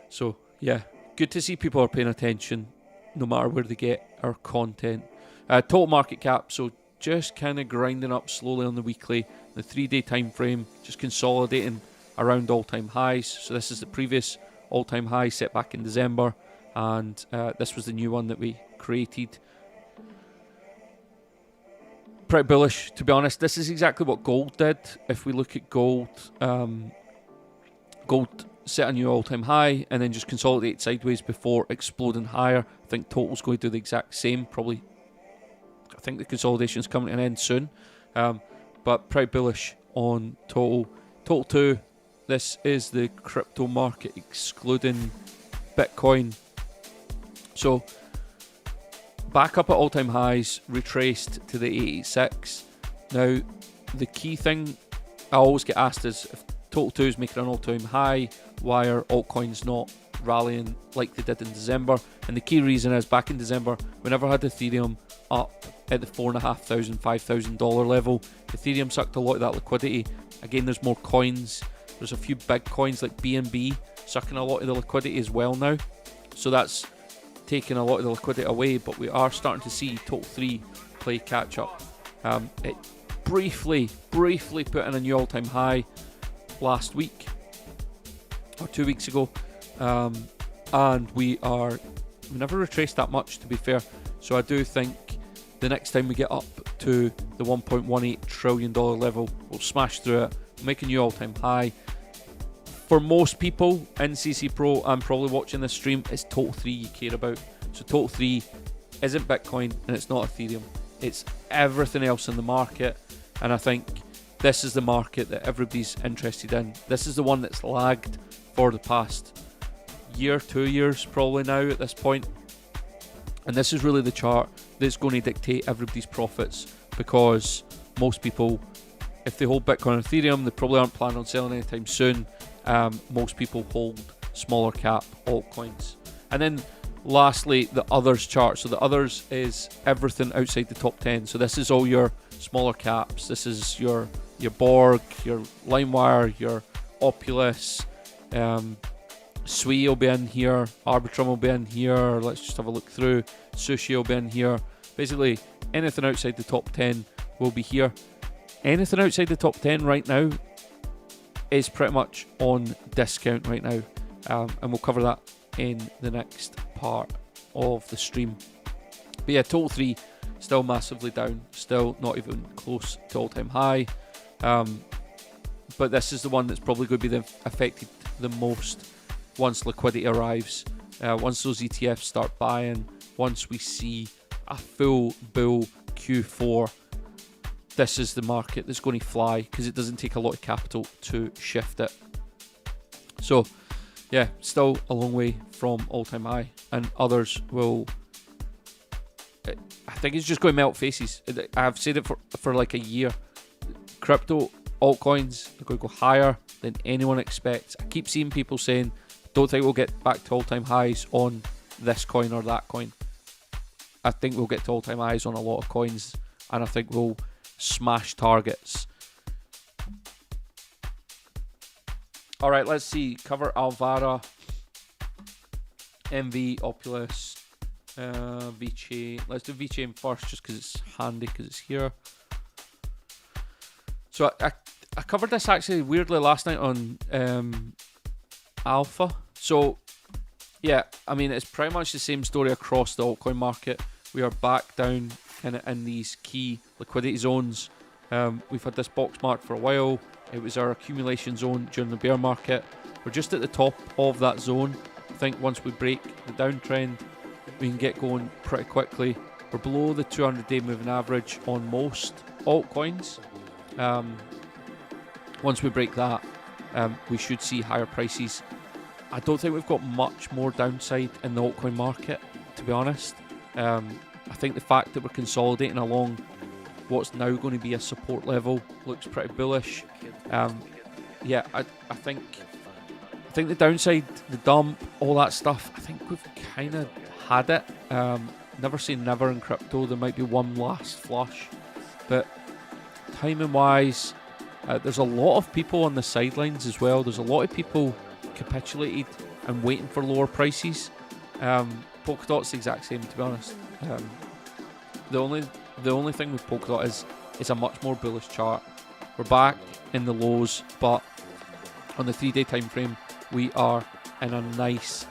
So yeah, good to see people are paying attention no matter where they get our content. Total market cap, so just kind of grinding up slowly on the weekly, the 3-day time frame, just consolidating around all-time highs. So this is the previous all-time high set back in December, and this was the new one that we created. pretty bullish, to be honest. This is exactly what gold did. If we look at gold, gold set a new all-time high and then just consolidate sideways before exploding higher. I think total's going to do the exact same. Probably, I think the consolidation's coming to an end soon. But pretty bullish on total. Total 2, this is the crypto market excluding Bitcoin. So back up at all-time highs, retraced to the 86. Now, the key thing I always get asked is, if Total 2 is making an all-time high, why are altcoins not rallying like they did in December? And the key reason is, back in December, we never had Ethereum up at the $4,500, $5,000 level. Ethereum sucked a lot of that liquidity. Again, there's more coins. There's a few big coins like BNB sucking a lot of the liquidity as well now. So that's taking a lot of the liquidity away, but we are starting to see Total 3 play catch up. It briefly put in a new all-time high last week or 2 weeks ago, and we never retraced that much, to be fair. So I do think the next time we get up to the $1.18 trillion level, we'll smash through it, make a new all-time high. For most people in CC Pro and probably watching this stream, it's Total 3 you care about. So Total 3 isn't Bitcoin and it's not Ethereum. It's everything else in the market, and I think this is the market that everybody's interested in. This is the one that's lagged for the past year, 2 years probably now at this point. And this is really the chart that's going to dictate everybody's profits, because most people, if they hold Bitcoin and Ethereum, they probably aren't planning on selling anytime soon. Most people hold smaller cap altcoins. And then lastly, the others chart. So the others is everything outside the top 10. So this is all your smaller caps. This is your Borg, your LimeWire, your Opulus, Sui will be in here, Arbitrum will be in here. Let's just have a look through. Sushi will be in here. Basically, anything outside the top 10 will be here. Anything outside the top 10 right now is pretty much on discount right now, and we'll cover that in the next part of the stream. But yeah, Total 3 still massively down, still not even close to all-time high, but this is the one that's probably going to be affected the most once liquidity arrives, once those ETFs start buying, once we see a full bull Q4. This is the market that's going to fly, because it doesn't take a lot of capital to shift it. So yeah, still a long way from all-time high, and others will, I think it's just going to melt faces. I've said it for like a year. Crypto altcoins are going to go higher than anyone expects. I keep seeing people saying, don't think we'll get back to all-time highs on this coin or that coin. I think we'll get to all-time highs on a lot of coins, and I think we'll smash targets. Alright, let's see. Cover Alvara, MV, Opulus, VeChain. Let's do VeChain first, just because it's handy, because it's here. So I covered this actually weirdly last night on Alpha. So yeah, I mean, it's pretty much the same story across the altcoin market. We are back down in these key liquidity zones. We've had this box mark for a while. It was our accumulation zone during the bear market. We're just at the top of that zone. I think once we break the downtrend, we can get going pretty quickly. We're below the 200-day moving average on most altcoins. Once we break that, we should see higher prices. I don't think we've got much more downside in the altcoin market, to be honest. I think the fact that we're consolidating along what's now going to be a support level looks pretty bullish. Yeah, I think the downside, the dump, all that stuff, I think we've kind of had it. Never say never in crypto. There might be one last flush, but timing wise, there's a lot of people on the sidelines as well. There's a lot of people capitulated and waiting for lower prices. Polkadot's the exact same, to be honest. The only thing with Polkadot is it's a much more bullish chart. We're back in the lows, but on the 3-day time frame, we are in a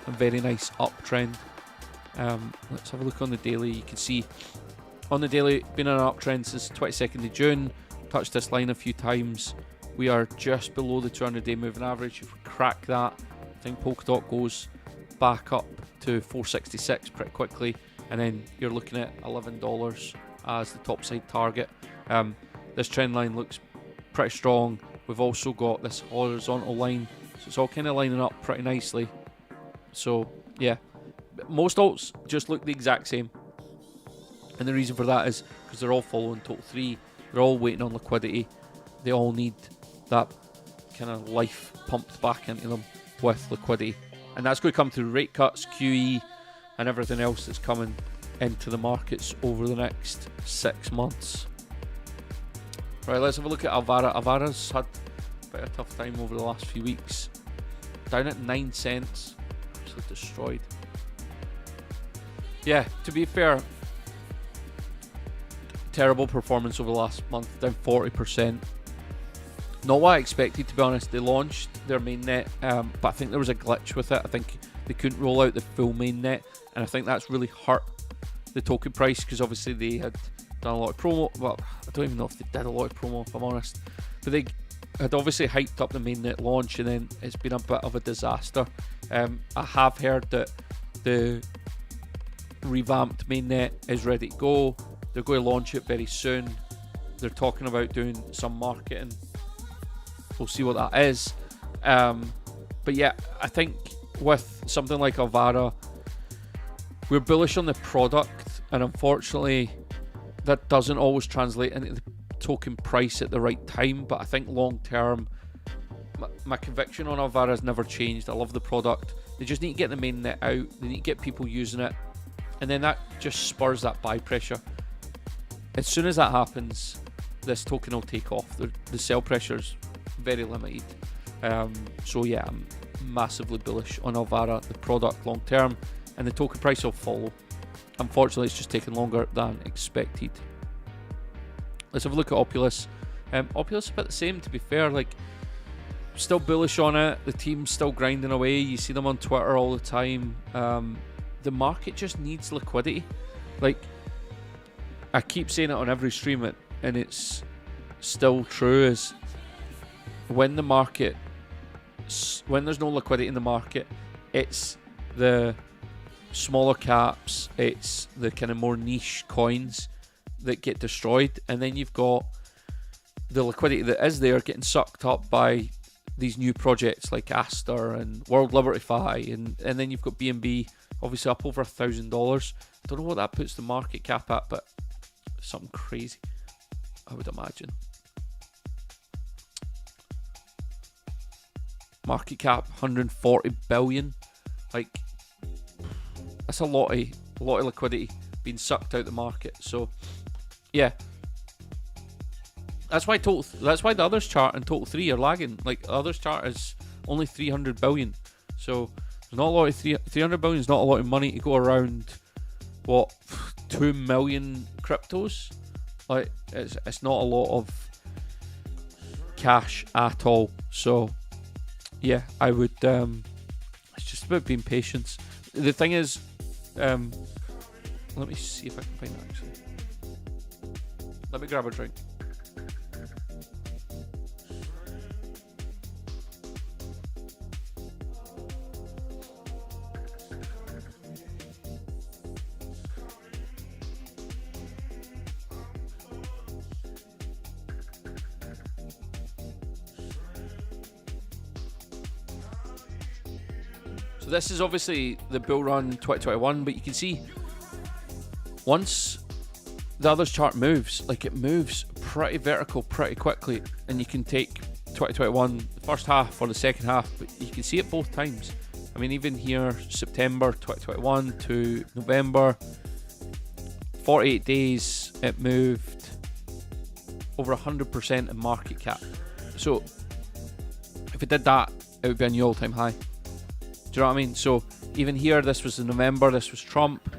very nice uptrend. Let's have a look on the daily. You can see On the daily, been on an uptrend since 22nd of June. Touched this line a few times. We are just below the 200-day moving average. If we crack that, I think Polkadot goes back up to 466 pretty quickly, and then you're looking at $11 as the topside target. This trend line looks pretty strong. We've also got this horizontal line, so it's all kind of lining up pretty nicely. So yeah, most alts just look the exact same, and the reason for that is because they're all following Total 3. They're all waiting on liquidity. They all need that kind of life pumped back into them with liquidity, and that's going to come through rate cuts, QE, and everything else that's coming into the markets over the next 6 months. Right, let's have a look at Alvara. Alvara's had a bit of a tough time over the last few weeks. Down at 9 cents. Absolutely destroyed. Yeah, to be fair, terrible performance over the last month, down 40%. Not what I expected, to be honest. They launched their mainnet, but I think there was a glitch with it. I think they couldn't roll out the full mainnet, and I think that's really hurt the token price, because obviously they had done a lot of promo. Well, I don't even know if they did a lot of promo, if I'm honest, but they had obviously hyped up the mainnet launch, and then it's been a bit of a disaster. I have heard that the revamped mainnet is ready to go. They're going to launch it very soon. They're talking about doing some marketing. We'll see what that is. But yeah, I think with something like Alvara, we're bullish on the product, and unfortunately that doesn't always translate into the token price at the right time. But I think long term, my conviction on Alvara has never changed. I love the product. They just need to get the mainnet out. They need to get people using it, and then that just spurs that buy pressure. As soon as that happens, this token will take off. The sell pressure's very limited. So yeah, I'm massively bullish on Alvara, the product long term, and the token price will follow. Unfortunately, it's just taken longer than expected. Let's have a look at Opulus. Opulus is a bit the same, to be fair. Like, still bullish on it. The team's still grinding away. You see them on Twitter all the time. The market just needs liquidity. Like, I keep saying it on every stream, and it's still true, is when there's no liquidity in the market, it's the smaller caps, it's the kind of more niche coins that get destroyed, and then you've got the liquidity that is there getting sucked up by these new projects like Aster and World Liberty Fi, and then you've got BNB obviously up over $1,000. I don't know what that puts the market cap at, but something crazy, I would imagine. Market cap 140 billion. Like, that's a lot of liquidity being sucked out the market. So yeah, that's why the others chart and Total 3 are lagging. Like, the others chart is only 300 billion. So there's not a lot of 300 billion is not a lot of money to go around. What, 2 million cryptos? Like, it's not a lot of cash at all. So yeah, I would it's just about being patient. The thing is, let me see if I can find it actually. Let me grab a drink. So this is obviously the bull run 2021, but you can see once the others chart moves, like, it moves pretty vertical pretty quickly, and you can take 2021, the first half or the second half, but you can see it both times. I mean, even here, September 2021 to November, 48 days, it moved over 100% in market cap. So if it did that, it would be a new all-time high. Do you know what I mean? So even here, this was in November, this was Trump.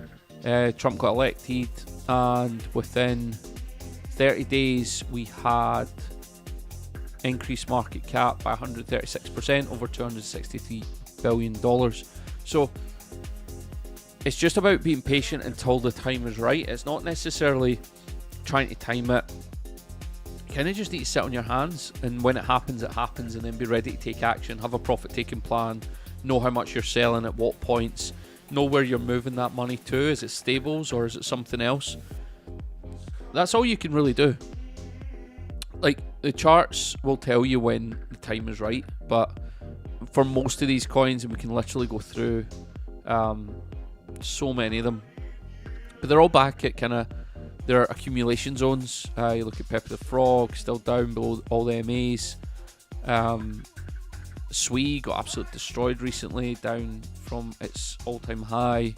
Trump got elected, and within 30 days we had increased market cap by 136%, over $263 billion. So it's just about being patient until the time is right. It's not necessarily trying to time it. You kind of just need to sit on your hands, and when it happens, and then be ready to take action. Have a profit-taking plan. Know how much you're selling at what points. Know where you're moving that money to. Is it stables or is it something else? That's all you can really do. Like, the charts will tell you when the time is right, but for most of these coins, and we can literally go through so many of them, but they're all back at kind of their accumulation zones. You look at Pepper the Frog, still down below all the MAs. Sui got absolutely destroyed recently, down from its all-time high.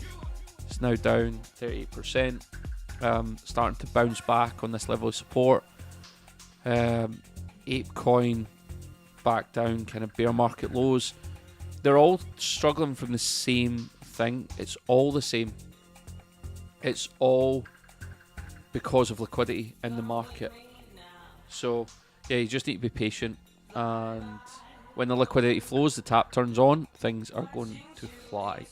It's now down 38%, starting to bounce back on this level of support. ApeCoin back down, kind of bear market lows. They're all struggling from the same thing. It's all the same. It's all because of liquidity in the market. So yeah, you just need to be patient, and when the liquidity flows, the tap turns on, things are going to fly.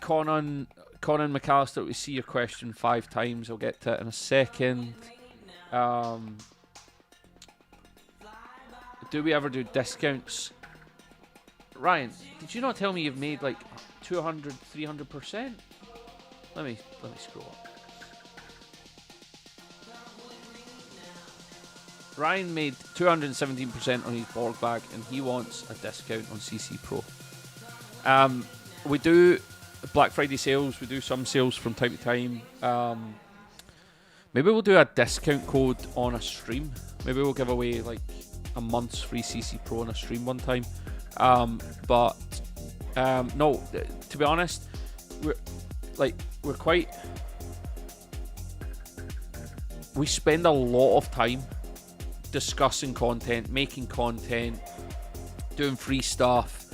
Conan McAllister, we see your question 5 times. I'll get to it in a second. Do we ever do discounts? Ryan, did you not tell me you've made like 200, 300%? Let me scroll up. Ryan made 217% on his Borg bag, and he wants a discount on CC Pro. We do Black Friday sales. We do some sales from time to time. Maybe we'll do a discount code on a stream. Maybe we'll give away like a month's free CC Pro on a stream one time. No, to be honest, we spend a lot of time discussing content, making content, doing free stuff,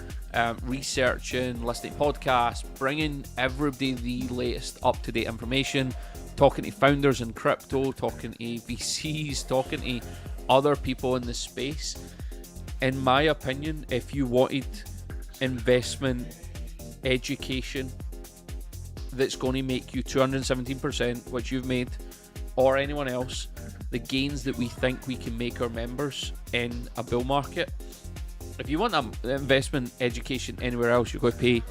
researching, listening to podcasts, bringing everybody the latest up-to-date information, talking to founders in crypto, talking to VCs, talking to other people in the space. In my opinion, if you wanted investment education that's going to make you 217%, which you've made, or anyone else, the gains that we think we can make our members in a bull market, if you want an investment education anywhere else, you're going to pay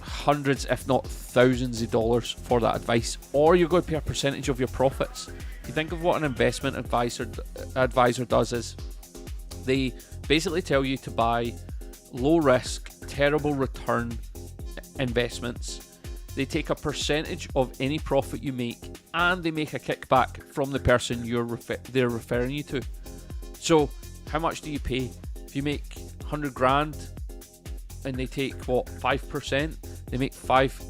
hundreds, if not thousands of dollars for that advice, or you're going to pay a percentage of your profits. If you think of what an investment advisor does, is they basically tell you to buy low risk, terrible return investments. They take a percentage of any profit you make, and they make a kickback from the person they're referring you to. So how much do you pay? If you make 100 grand and they take 5%, they make five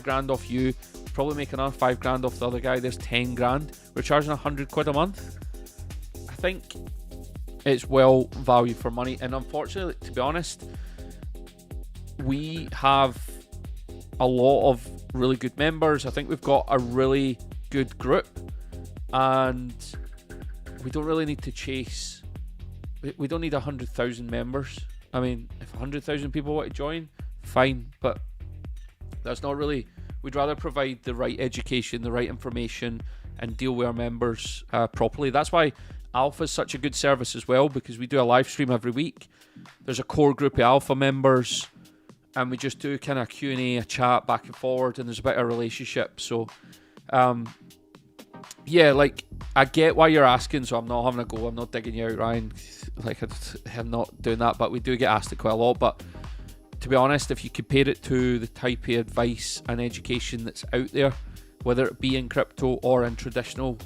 grand off you, probably make another 5 grand off the other guy. There's 10 grand. We're charging 100 quid a month. I think it's well value for money, and unfortunately, to be honest, we have a lot of really good members. I think we've got a really good group, and we don't really need to chase. We don't need 100,000 members. I mean, if 100,000 people want to join, fine, but that's not really. We'd rather provide the right education, the right information, and deal with our members properly. That's why Alpha is such a good service as well, because we do a live stream every week. There's a core group of Alpha members, and we just do kind of Q&A, a chat back and forward, and there's a bit of a relationship. So, yeah, like, I get why you're asking, so I'm not having a go. I'm not digging you out, Ryan. Like, I'm not doing that, but we do get asked it quite a lot. But to be honest, if you compare it to the type of advice and education that's out there, whether it be in crypto or in traditional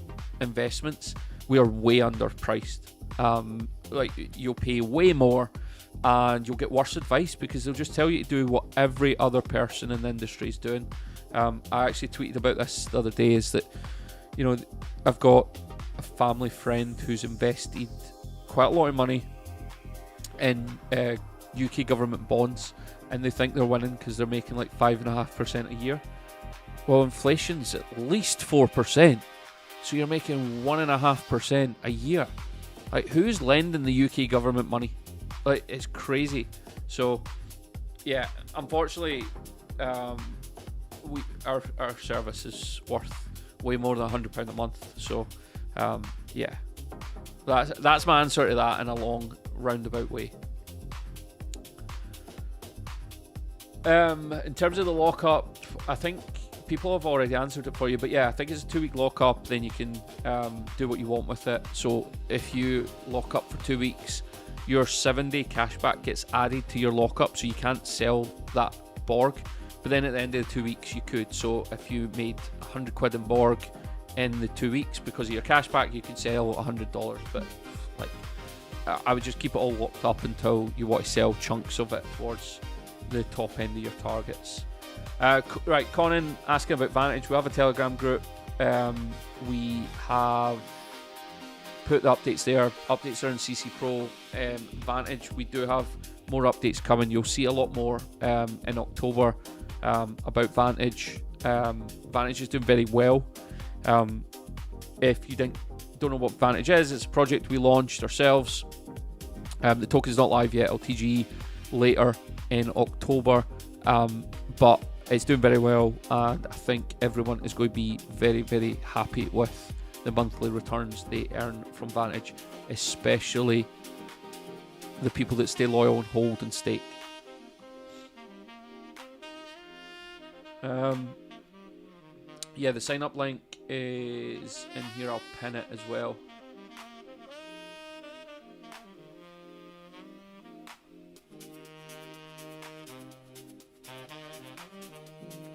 investments, we are way underpriced. Like, you'll pay way more, and you'll get worse advice because they'll just tell you to do what every other person in the industry is doing. I actually tweeted about this the other day, is that, you know, I've got a family friend who's invested quite a lot of money in UK government bonds, and they think they're winning because they're making like 5.5% a year. Well, inflation's at least 4%, so you're making 1.5% a year. Like, who's lending the UK government money? Like, it's crazy. So Yeah, unfortunately, our service is worth way more than £100 a month. So, yeah, that's my answer to that in a long roundabout way. In terms of the lockup, I think people have already answered it for you, but yeah, I think it's a 2-week lockup. Then you can do what you want with it. So if you lock up for 2 weeks, your 7-day cashback gets added to your lockup, so you can't sell that Borg. But then at the end of the 2 weeks, you could. So if you made £100 in Borg in the 2 weeks because of your cashback, you could sell $100. But like, I would just keep it all locked up until you want to sell chunks of it towards the top end of your targets. Right, Conan asking about Vantage. We have a Telegram group. We have put the updates there. Updates are in CC Pro. Vantage, we do have more updates coming. You'll see a lot more in October about Vantage. Vantage is doing very well. If you don't know what Vantage is, it's a project we launched ourselves. The token is not live yet. It'll TGE later in October, but it's doing very well, and I think everyone is going to be very, very happy with the monthly returns they earn from Vantage, especially the people that stay loyal and hold and stake. Yeah, the sign up link is in here. I'll pin it as well.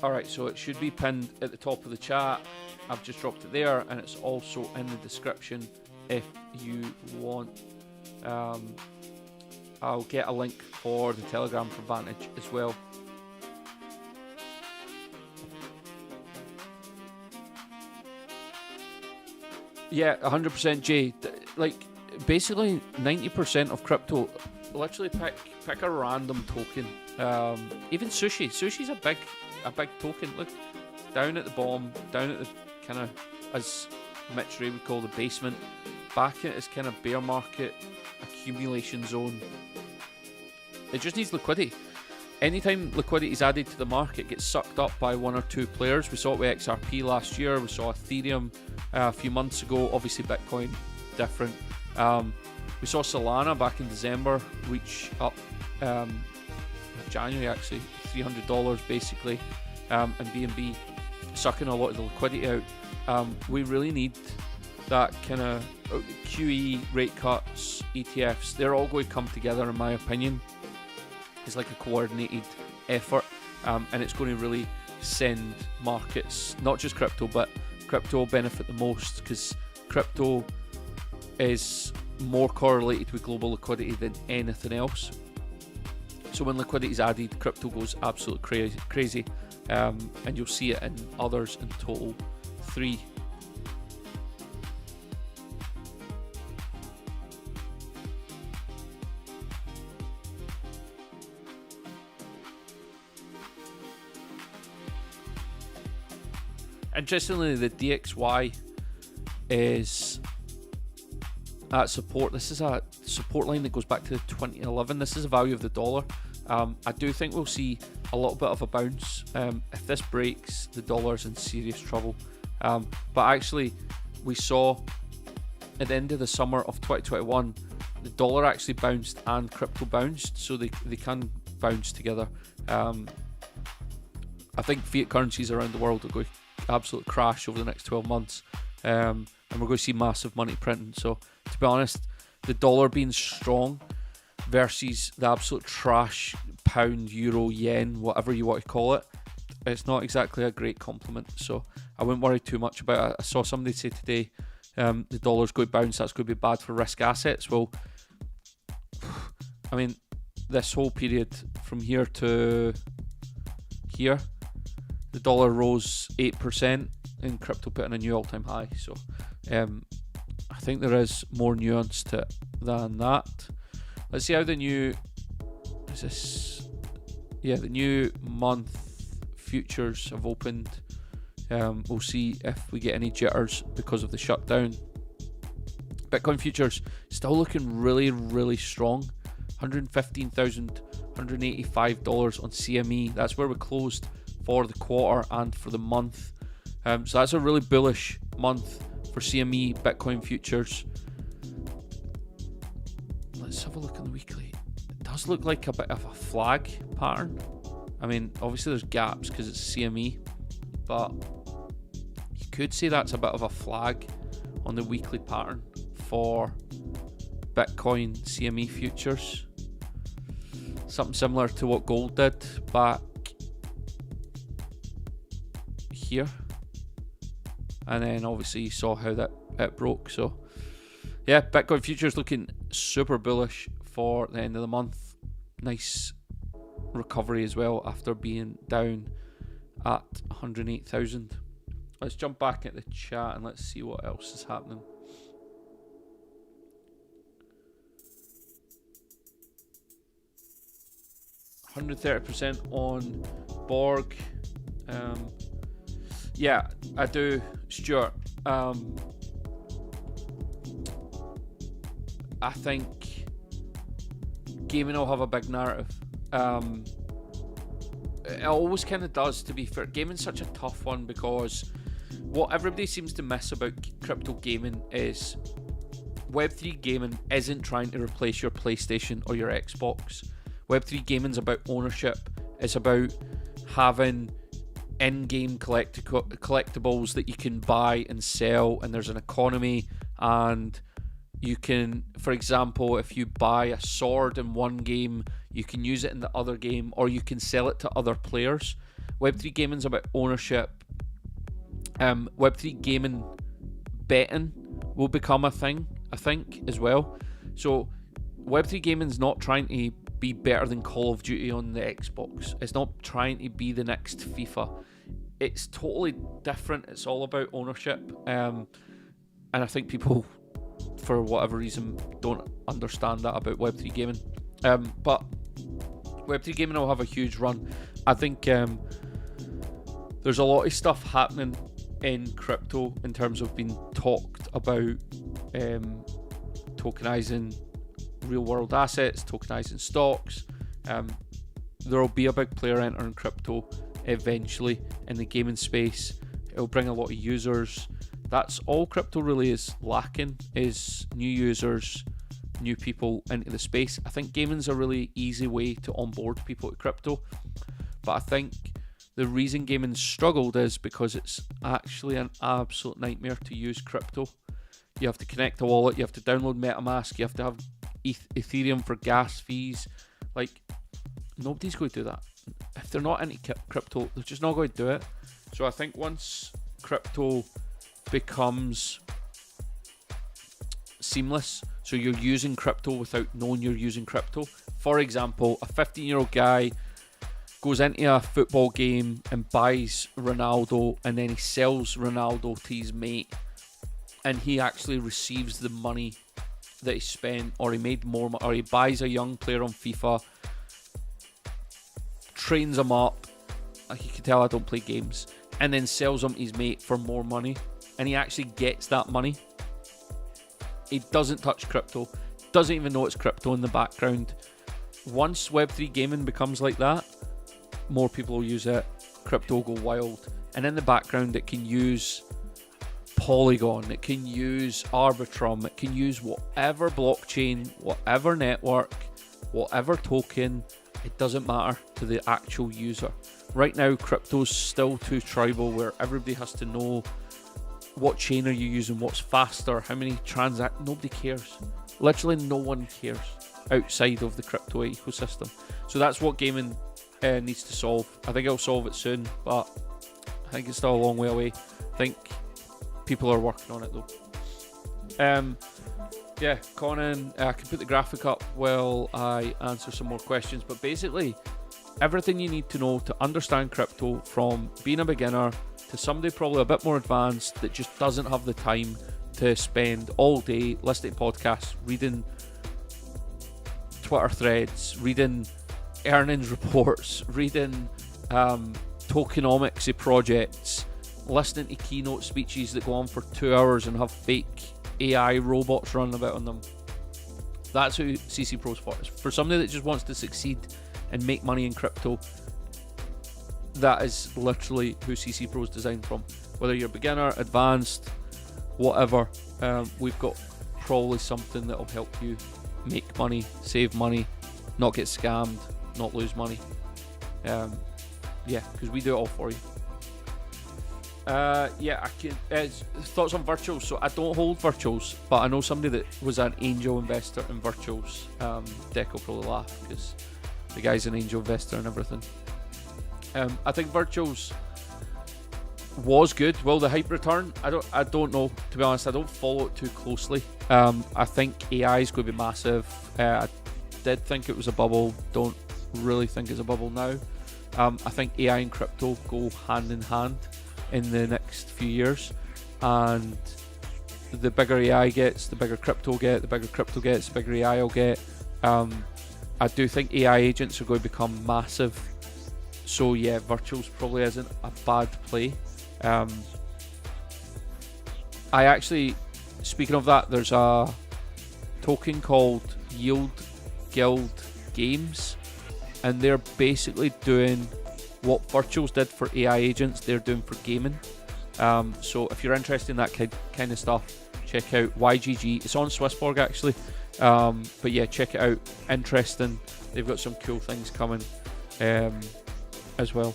Alright, so it should be pinned at the top of the chat. I've just dropped it there, and it's also in the description if you want. I'll get a link for the Telegram for Vantage as well. Yeah, 100% Jay. Like, basically 90% of crypto, literally pick a random token. Even sushi. Sushi's a big token. Look, down at the bottom, down at the kind of, as Mitch Ray would call, the basement, back at his kind of bear market accumulation zone. It just needs liquidity. Anytime liquidity is added to the market, it gets sucked up by one or two players. We saw it with XRP last year. We saw Ethereum a few months ago. Obviously, Bitcoin, different. We saw Solana back in December reach up, January actually, $300 basically, and BNB sucking a lot of the liquidity out. We really need that kind of QE, rate cuts, ETFs. They're all going to come together, in my opinion. It's like a coordinated effort, and it's going to really send markets, not just crypto, but crypto will benefit the most, because crypto is more correlated with global liquidity than anything else. So when liquidity is added, crypto goes absolutely crazy, and you'll see it in others in total 3. Interestingly, the DXY is at support. This is a support line that goes back to 2011. This is the value of the dollar. I do think we'll see a little bit of a bounce. If this breaks, the dollar's in serious trouble. But actually, we saw at the end of the summer of 2021, the dollar actually bounced and crypto bounced, so they can bounce together. I think fiat currencies around the world are going to absolute crash over the next 12 months, and we're going to see massive money printing. So to be honest, the dollar being strong versus the absolute trash pound, euro, yen, whatever you want to call it, it's not exactly a great compliment. So I wouldn't worry too much about it. I saw somebody say today the dollar's going to bounce, that's going to be bad for risk assets. Well, I mean, this whole period from here to here, the dollar rose 8% and crypto put in a new all-time high. So I think there is more nuance to it than that. Let's see how the new the new month futures have opened. We'll see if we get any jitters because of the shutdown. Bitcoin futures still looking really, really strong. 115,000 $185 on CME. That's where we closed for the quarter and for the month. So that's a really bullish month for CME Bitcoin futures. Let's have a look on the weekly. It does look like a bit of a flag pattern. I mean, obviously there's gaps because it's CME, but you could say that's a bit of a flag on the weekly pattern for Bitcoin CME futures. Something similar to what gold did back here. And then obviously you saw how that it broke. So yeah, Bitcoin futures looking super bullish for the end of the month. Nice recovery as well after being down at 108,000. Let's jump back at the chat and let's see what else is happening. %130% on Borg. Yeah, I do, Stuart. I think gaming will have a big narrative. It always kind of does, to be fair. Gaming's such a tough one because what everybody seems to miss about crypto gaming is Web3 gaming isn't trying to replace your PlayStation or your Xbox. Web3 gaming's about ownership. It's about having in-game collectibles that you can buy and sell, and there's an economy, and you can, for example, if you buy a sword in one game, you can use it in the other game, or you can sell it to other players. Web3 gaming's about ownership. Web3 gaming betting will become a thing, I think, as well. So Web3 gaming's not trying to be better than Call of Duty on the Xbox. It's not trying to be the next FIFA. It's totally different. It's all about ownership. And I think people, for whatever reason, don't understand that about Web3 gaming. But Web3 gaming will have a huge run. I think there's a lot of stuff happening in crypto in terms of being talked about, tokenizing real world assets, tokenizing stocks. There will be a big player entering crypto eventually in the gaming space. It'll bring a lot of users. That's all crypto really is lacking, is new users, new people into the space. I think gaming's a really easy way to onboard people to crypto, but I think the reason gaming struggled is because it's actually an absolute nightmare to use crypto. You have to connect a wallet, you have to download MetaMask, you have to have Ethereum for gas fees. Like, nobody's going to do that. If they're not into crypto, they're just not going to do it. So I think once crypto becomes seamless, so you're using crypto without knowing you're using crypto. For example, a 15-year-old guy goes into a football game and buys Ronaldo, and then he sells Ronaldo to his mate, and he actually receives the money that he spent, or he made more, or he buys a young player on FIFA, trains him up, like you can tell I don't play games, and then sells him to his mate for more money, and he actually gets that money. He doesn't touch crypto, doesn't even know it's crypto in the background. Once Web3 gaming becomes like that, more people will use it, crypto will go wild, and in the background it can use Polygon, it can use Arbitrum, it can use whatever blockchain, whatever network, whatever token. It doesn't matter to the actual user. Right now, crypto's still too tribal, where everybody has to know what chain are you using, what's faster, how many nobody cares. Literally no one cares outside of the crypto ecosystem. So that's what gaming needs to solve. I think it'll solve it soon, but I think it's still a long way away. I think people are working on it though. Yeah, Conan, I can put the graphic up while I answer some more questions, but basically everything you need to know to understand crypto, from being a beginner to somebody probably a bit more advanced that just doesn't have the time to spend all day listening to podcasts, reading Twitter threads, reading earnings reports, reading tokenomics of projects, listening to keynote speeches that go on for 2 hours and have fake AI robots running about on them. That's who CC Pro's for. It's for somebody that just wants to succeed and make money in crypto, that is literally who CC Pro is designed from. Whether you're beginner, advanced, whatever, we've got probably something that will help you make money, save money, not get scammed, not lose money. Yeah, because we do it all for you. Yeah, I can. Thoughts on virtuals. So I don't hold virtuals, but I know somebody that was an angel investor in virtuals. Deck will probably laugh because the guy's an angel investor and everything. I think virtuals was good. Will the hype return? I don't know, to be honest. I don't follow it too closely. I think AI is going to be massive. I did think it was a bubble. Don't really think it's a bubble now. I think AI and crypto go hand in hand in the next few years, and the bigger AI gets, the bigger crypto get, the bigger crypto gets, the bigger AI will get. I do think AI agents are going to become massive, so yeah, virtuals probably isn't a bad play. I actually, speaking of that, there's a token called Yield Guild Games, and they're basically doing what virtuals did for AI agents, they're doing for gaming. So if you're interested in that kind of stuff, check out YGG. It's on Swissborg actually, but yeah, check it out. Interesting. They've got some cool things coming as well.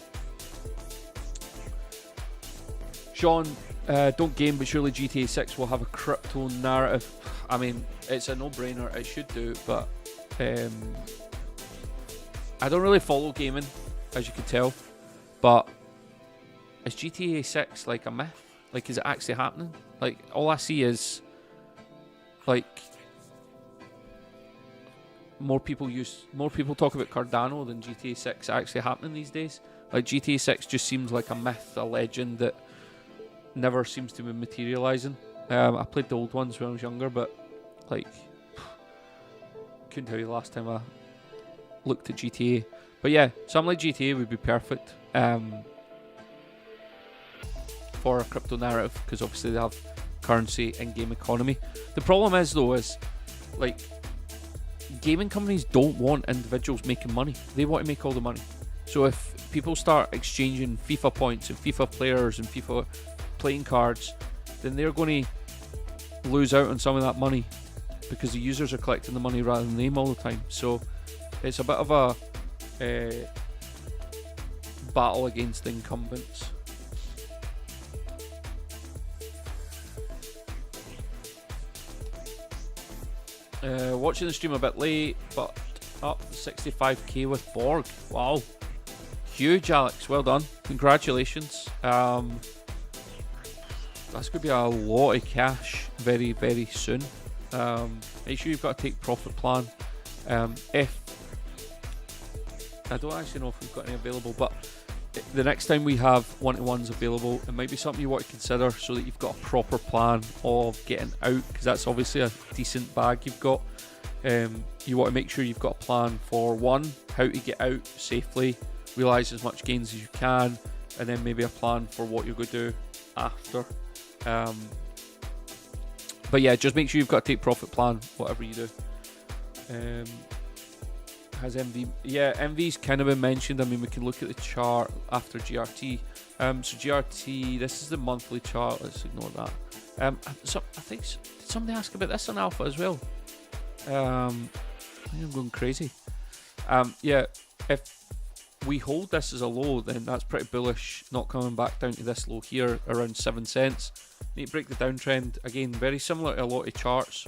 Sean, don't game, but surely GTA 6 will have a crypto narrative. I mean, it's a no-brainer. It should do, but I don't really follow gaming, as you can tell, but is GTA 6 like a myth? Like, is it actually happening? Like, all I see is like more people talk about Cardano than GTA 6 actually happening these days. Like, GTA 6 just seems like a myth, a legend that never seems to be materializing. I played the old ones when I was younger, but like, couldn't tell you the last time I looked at GTA. But yeah, something like GTA would be perfect for a crypto narrative, because obviously they have currency and game economy. The problem is though, is like, gaming companies don't want individuals making money. They want to make all the money. So if people start exchanging FIFA points and FIFA players and FIFA playing cards, then they're going to lose out on some of that money, because the users are collecting the money rather than them all the time. So it's a bit of a battle against the incumbents. Watching the stream a bit late, but up 65k with Borg. Wow, huge, Alex. Well done. Congratulations. That's going to be a lot of cash very, very soon. Make sure you've got a take profit plan. If I don't actually know if we've got any available, but the next time we have one-to-ones available, it might be something you want to consider, so that you've got a proper plan of getting out, because that's obviously a decent bag you've got. You want to make sure you've got a plan for, one, how to get out safely, realise as much gains as you can, and then maybe a plan for what you're going to do after. But yeah, just make sure you've got a take profit plan, whatever you do. Has MV? Yeah, MV's kind of been mentioned. I mean, we can look at the chart after GRT. So GRT, this is the monthly chart. Let's ignore that. So I think, did somebody ask about this on Alpha as well? I think I'm going crazy. Yeah, if we hold this as a low, then that's pretty bullish. Not coming back down to this low here, around 7 cents. Need to break the downtrend again. Very similar to a lot of charts.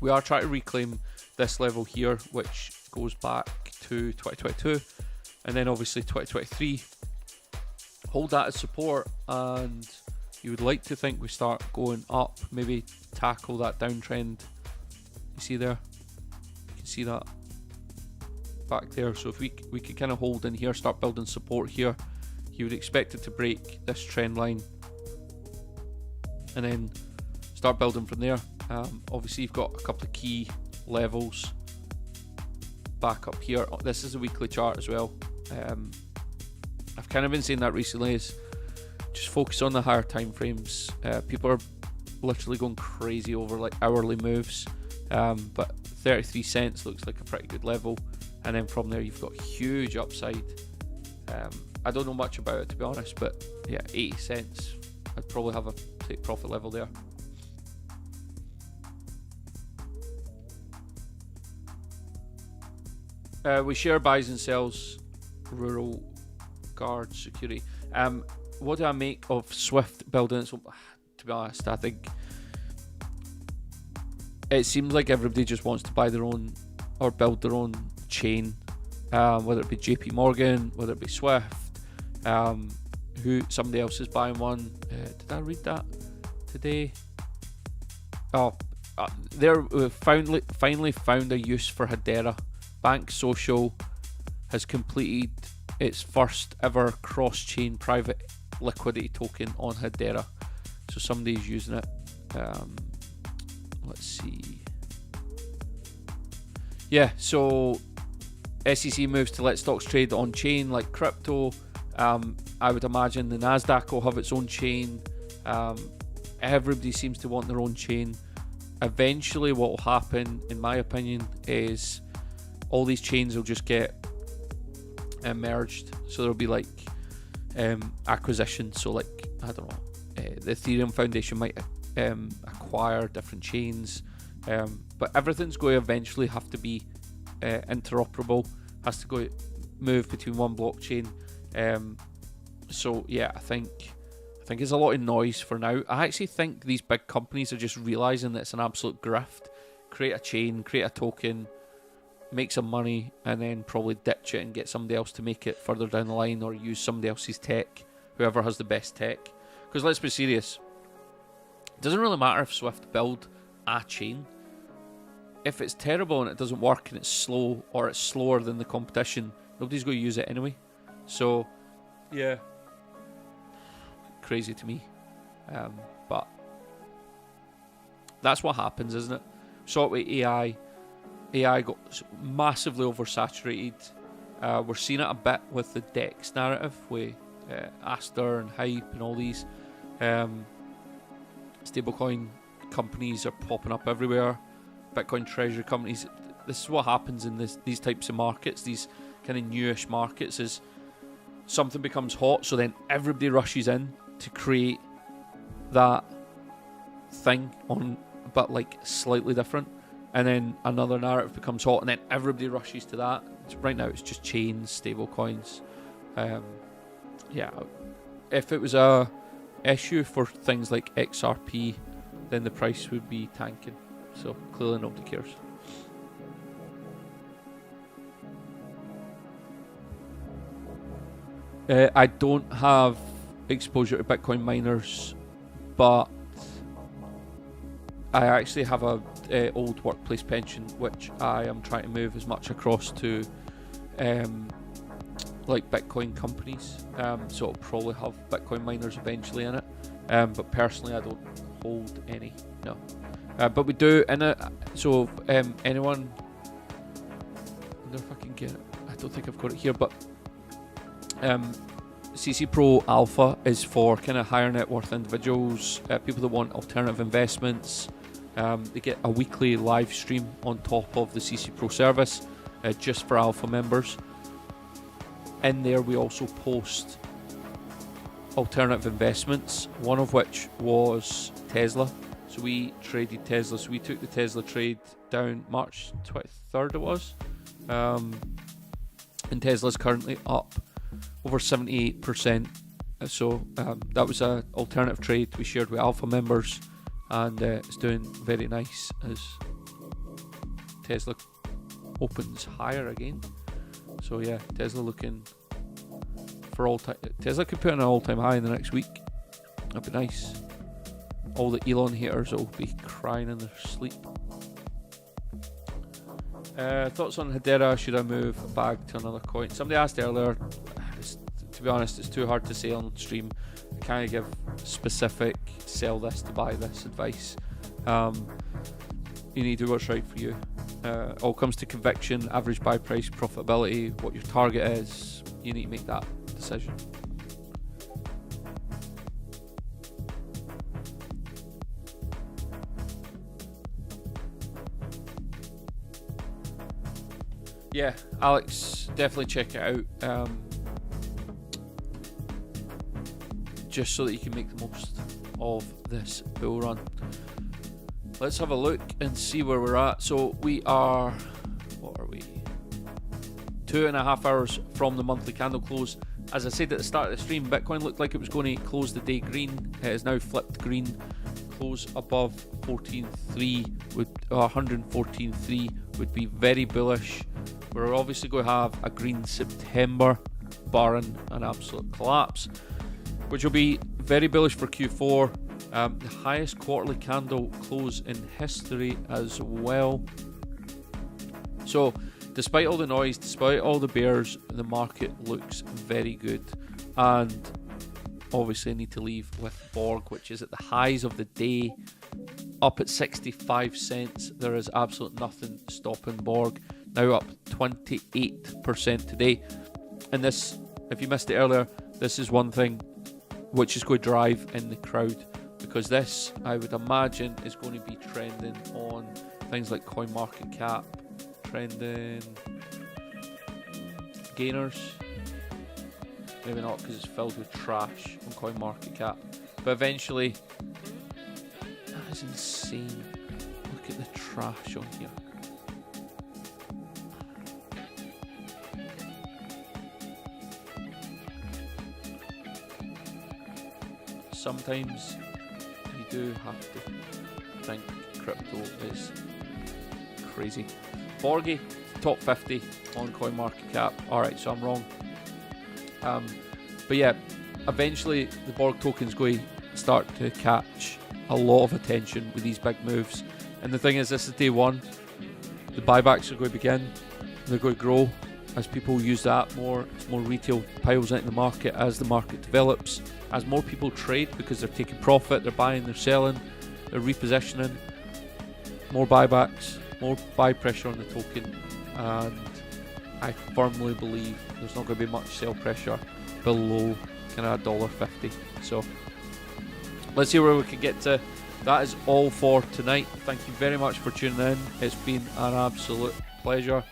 We are trying to reclaim this level here, which goes back to 2022, and then obviously 2023. Hold that as support, and you would like to think we start going up, maybe tackle that downtrend. You see there? You can see that back there. So if we could kind of hold in here, start building support here, you would expect it to break this trend line and then start building from there. Obviously you've got a couple of key levels back up here. This is a weekly chart as well. I've kind of been saying that recently, is just focus on the higher time frames. People are literally going crazy over like hourly moves, but 33 cents looks like a pretty good level. and then from there you've got huge upside. I don't know much about it, to be honest, but yeah, 80 cents, I'd probably have a take profit level there. We share buys and sells Rural Guard Security. What do I make of Swift building its own? To be honest, I think it seems like everybody just wants to buy their own or build their own chain, whether it be JP Morgan, whether it be Swift, who somebody else is buying one. Did I read that today? Oh, they're finally found a use for Hedera. Bank Social has completed its first ever cross-chain private liquidity token on Hedera. So somebody's using it. Let's see. Yeah, so SEC moves to let stocks trade on chain like crypto. I would imagine the Nasdaq will have its own chain. Everybody seems to want their own chain. Eventually what will happen, in my opinion, is all these chains will just get merged. So there'll be like acquisitions. So like, I don't know, the Ethereum Foundation might acquire different chains, but everything's going to eventually have to be interoperable, has to go move between one blockchain. So yeah, I think it's a lot of noise for now. I actually think these big companies are just realizing that it's an absolute grift. Create a chain, create a token, make some money, and then probably ditch it and get somebody else to make it further down the line, or use somebody else's tech, whoever has the best tech. Because let's be serious, it doesn't really matter if Swift build a chain. If it's terrible and it doesn't work and it's slow, or it's slower than the competition, nobody's going to use it anyway. So yeah, crazy to me, but that's what happens, isn't it? Saw it with AI got massively oversaturated. We're seeing it a bit with the DEX narrative with Aster and Hype and all these stablecoin companies are popping up everywhere. Bitcoin treasury companies. This is what happens in these types of markets, these kind of newish markets, is something becomes hot, so then everybody rushes in to create that thing on, but like slightly different. And then another narrative becomes hot, and then everybody rushes to that. Right now, it's just chains, stable coins. Yeah, if it was a issue for things like XRP, then the price would be tanking. So clearly, nobody cares. I don't have exposure to Bitcoin miners, but I actually have a old workplace pension which I am trying to move as much across to like Bitcoin companies, so it'll probably have Bitcoin miners eventually in it, but personally I don't hold any, no. But we do in it, so anyone, I wonder if I can get it, I don't think I've got it here, but CC Pro Alpha is for kind of higher net worth individuals, people that want alternative investments. They get a weekly live stream on top of the CC Pro service, just for Alpha members. In there we also post alternative investments, one of which was Tesla. So we traded Tesla, so we took the Tesla trade down March 23rd it was, and Tesla's currently up over 78%. So that was an alternative trade we shared with Alpha members, and it's doing very nice as Tesla opens higher again. So yeah, Tesla looking for all time. Tesla could put in an all-time high in the next week. That'd be nice. All the Elon haters will be crying in their sleep. Thoughts on Hedera? Should I move a bag to another coin? Somebody asked earlier. To be honest, it's too hard to say on stream. I can't give specific sell this to buy this advice. You need to do what's right for you. All comes to conviction, average buy price, profitability, what your target is. You need to make that decision. Yeah, Alex, definitely check it out. Just so that you can make the most of this bull run. Let's have a look and see where we're at. So we are, what are we? 2.5 hours from the monthly candle close. As I said at the start of the stream, Bitcoin looked like it was going to close the day green. It has now flipped green. Close above 14.3 would 114.3 would be very bullish. We're obviously going to have a green September, barring an absolute collapse, which will be very bullish for Q4. The highest quarterly candle close in history as well. So, despite all the noise, despite all the bears, the market looks very good. And obviously I need to leave with Borg, which is at the highs of the day, up at 65 cents. There is absolutely nothing stopping Borg. Now up 28% today. And this, if you missed it earlier, this is one thing which is going to drive in the crowd, because this, I would imagine, is going to be trending on things like CoinMarketCap, trending gainers. Maybe not, because it's filled with trash on CoinMarketCap. But eventually, that is insane. Look at the trash on here. Sometimes you do have to think crypto is crazy. Borgie, top 50 on CoinMarketCap. Alright, so I'm wrong. But yeah, eventually the Borg token is going to start to catch a lot of attention with these big moves. And the thing is, this is day one. The buybacks are going to begin. They're going to grow as people use the app more, as more retail piles into the market, as the market develops, as more people trade because they're taking profit, they're buying, they're selling, they're repositioning, more buybacks, more buy pressure on the token, and I firmly believe there's not going to be much sell pressure below kind of $1.50. So let's see where we can get to. That is all for tonight. Thank you very much for tuning in. It's been an absolute pleasure.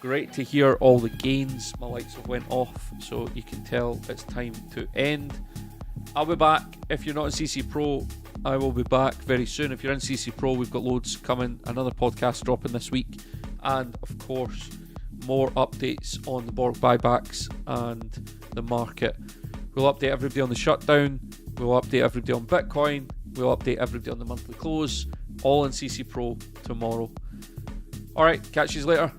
Great to hear all the gains. My lights have went off, so you can tell it's time to end. I'll be back. If you're not in CC Pro, I will be back very soon. If you're in CC Pro, we've got loads coming. Another podcast dropping this week. And, of course, more updates on the Borg buybacks and the market. We'll update everybody on the shutdown. We'll update everybody on Bitcoin. We'll update everybody on the monthly close. All in CC Pro tomorrow. Alright, catch you later.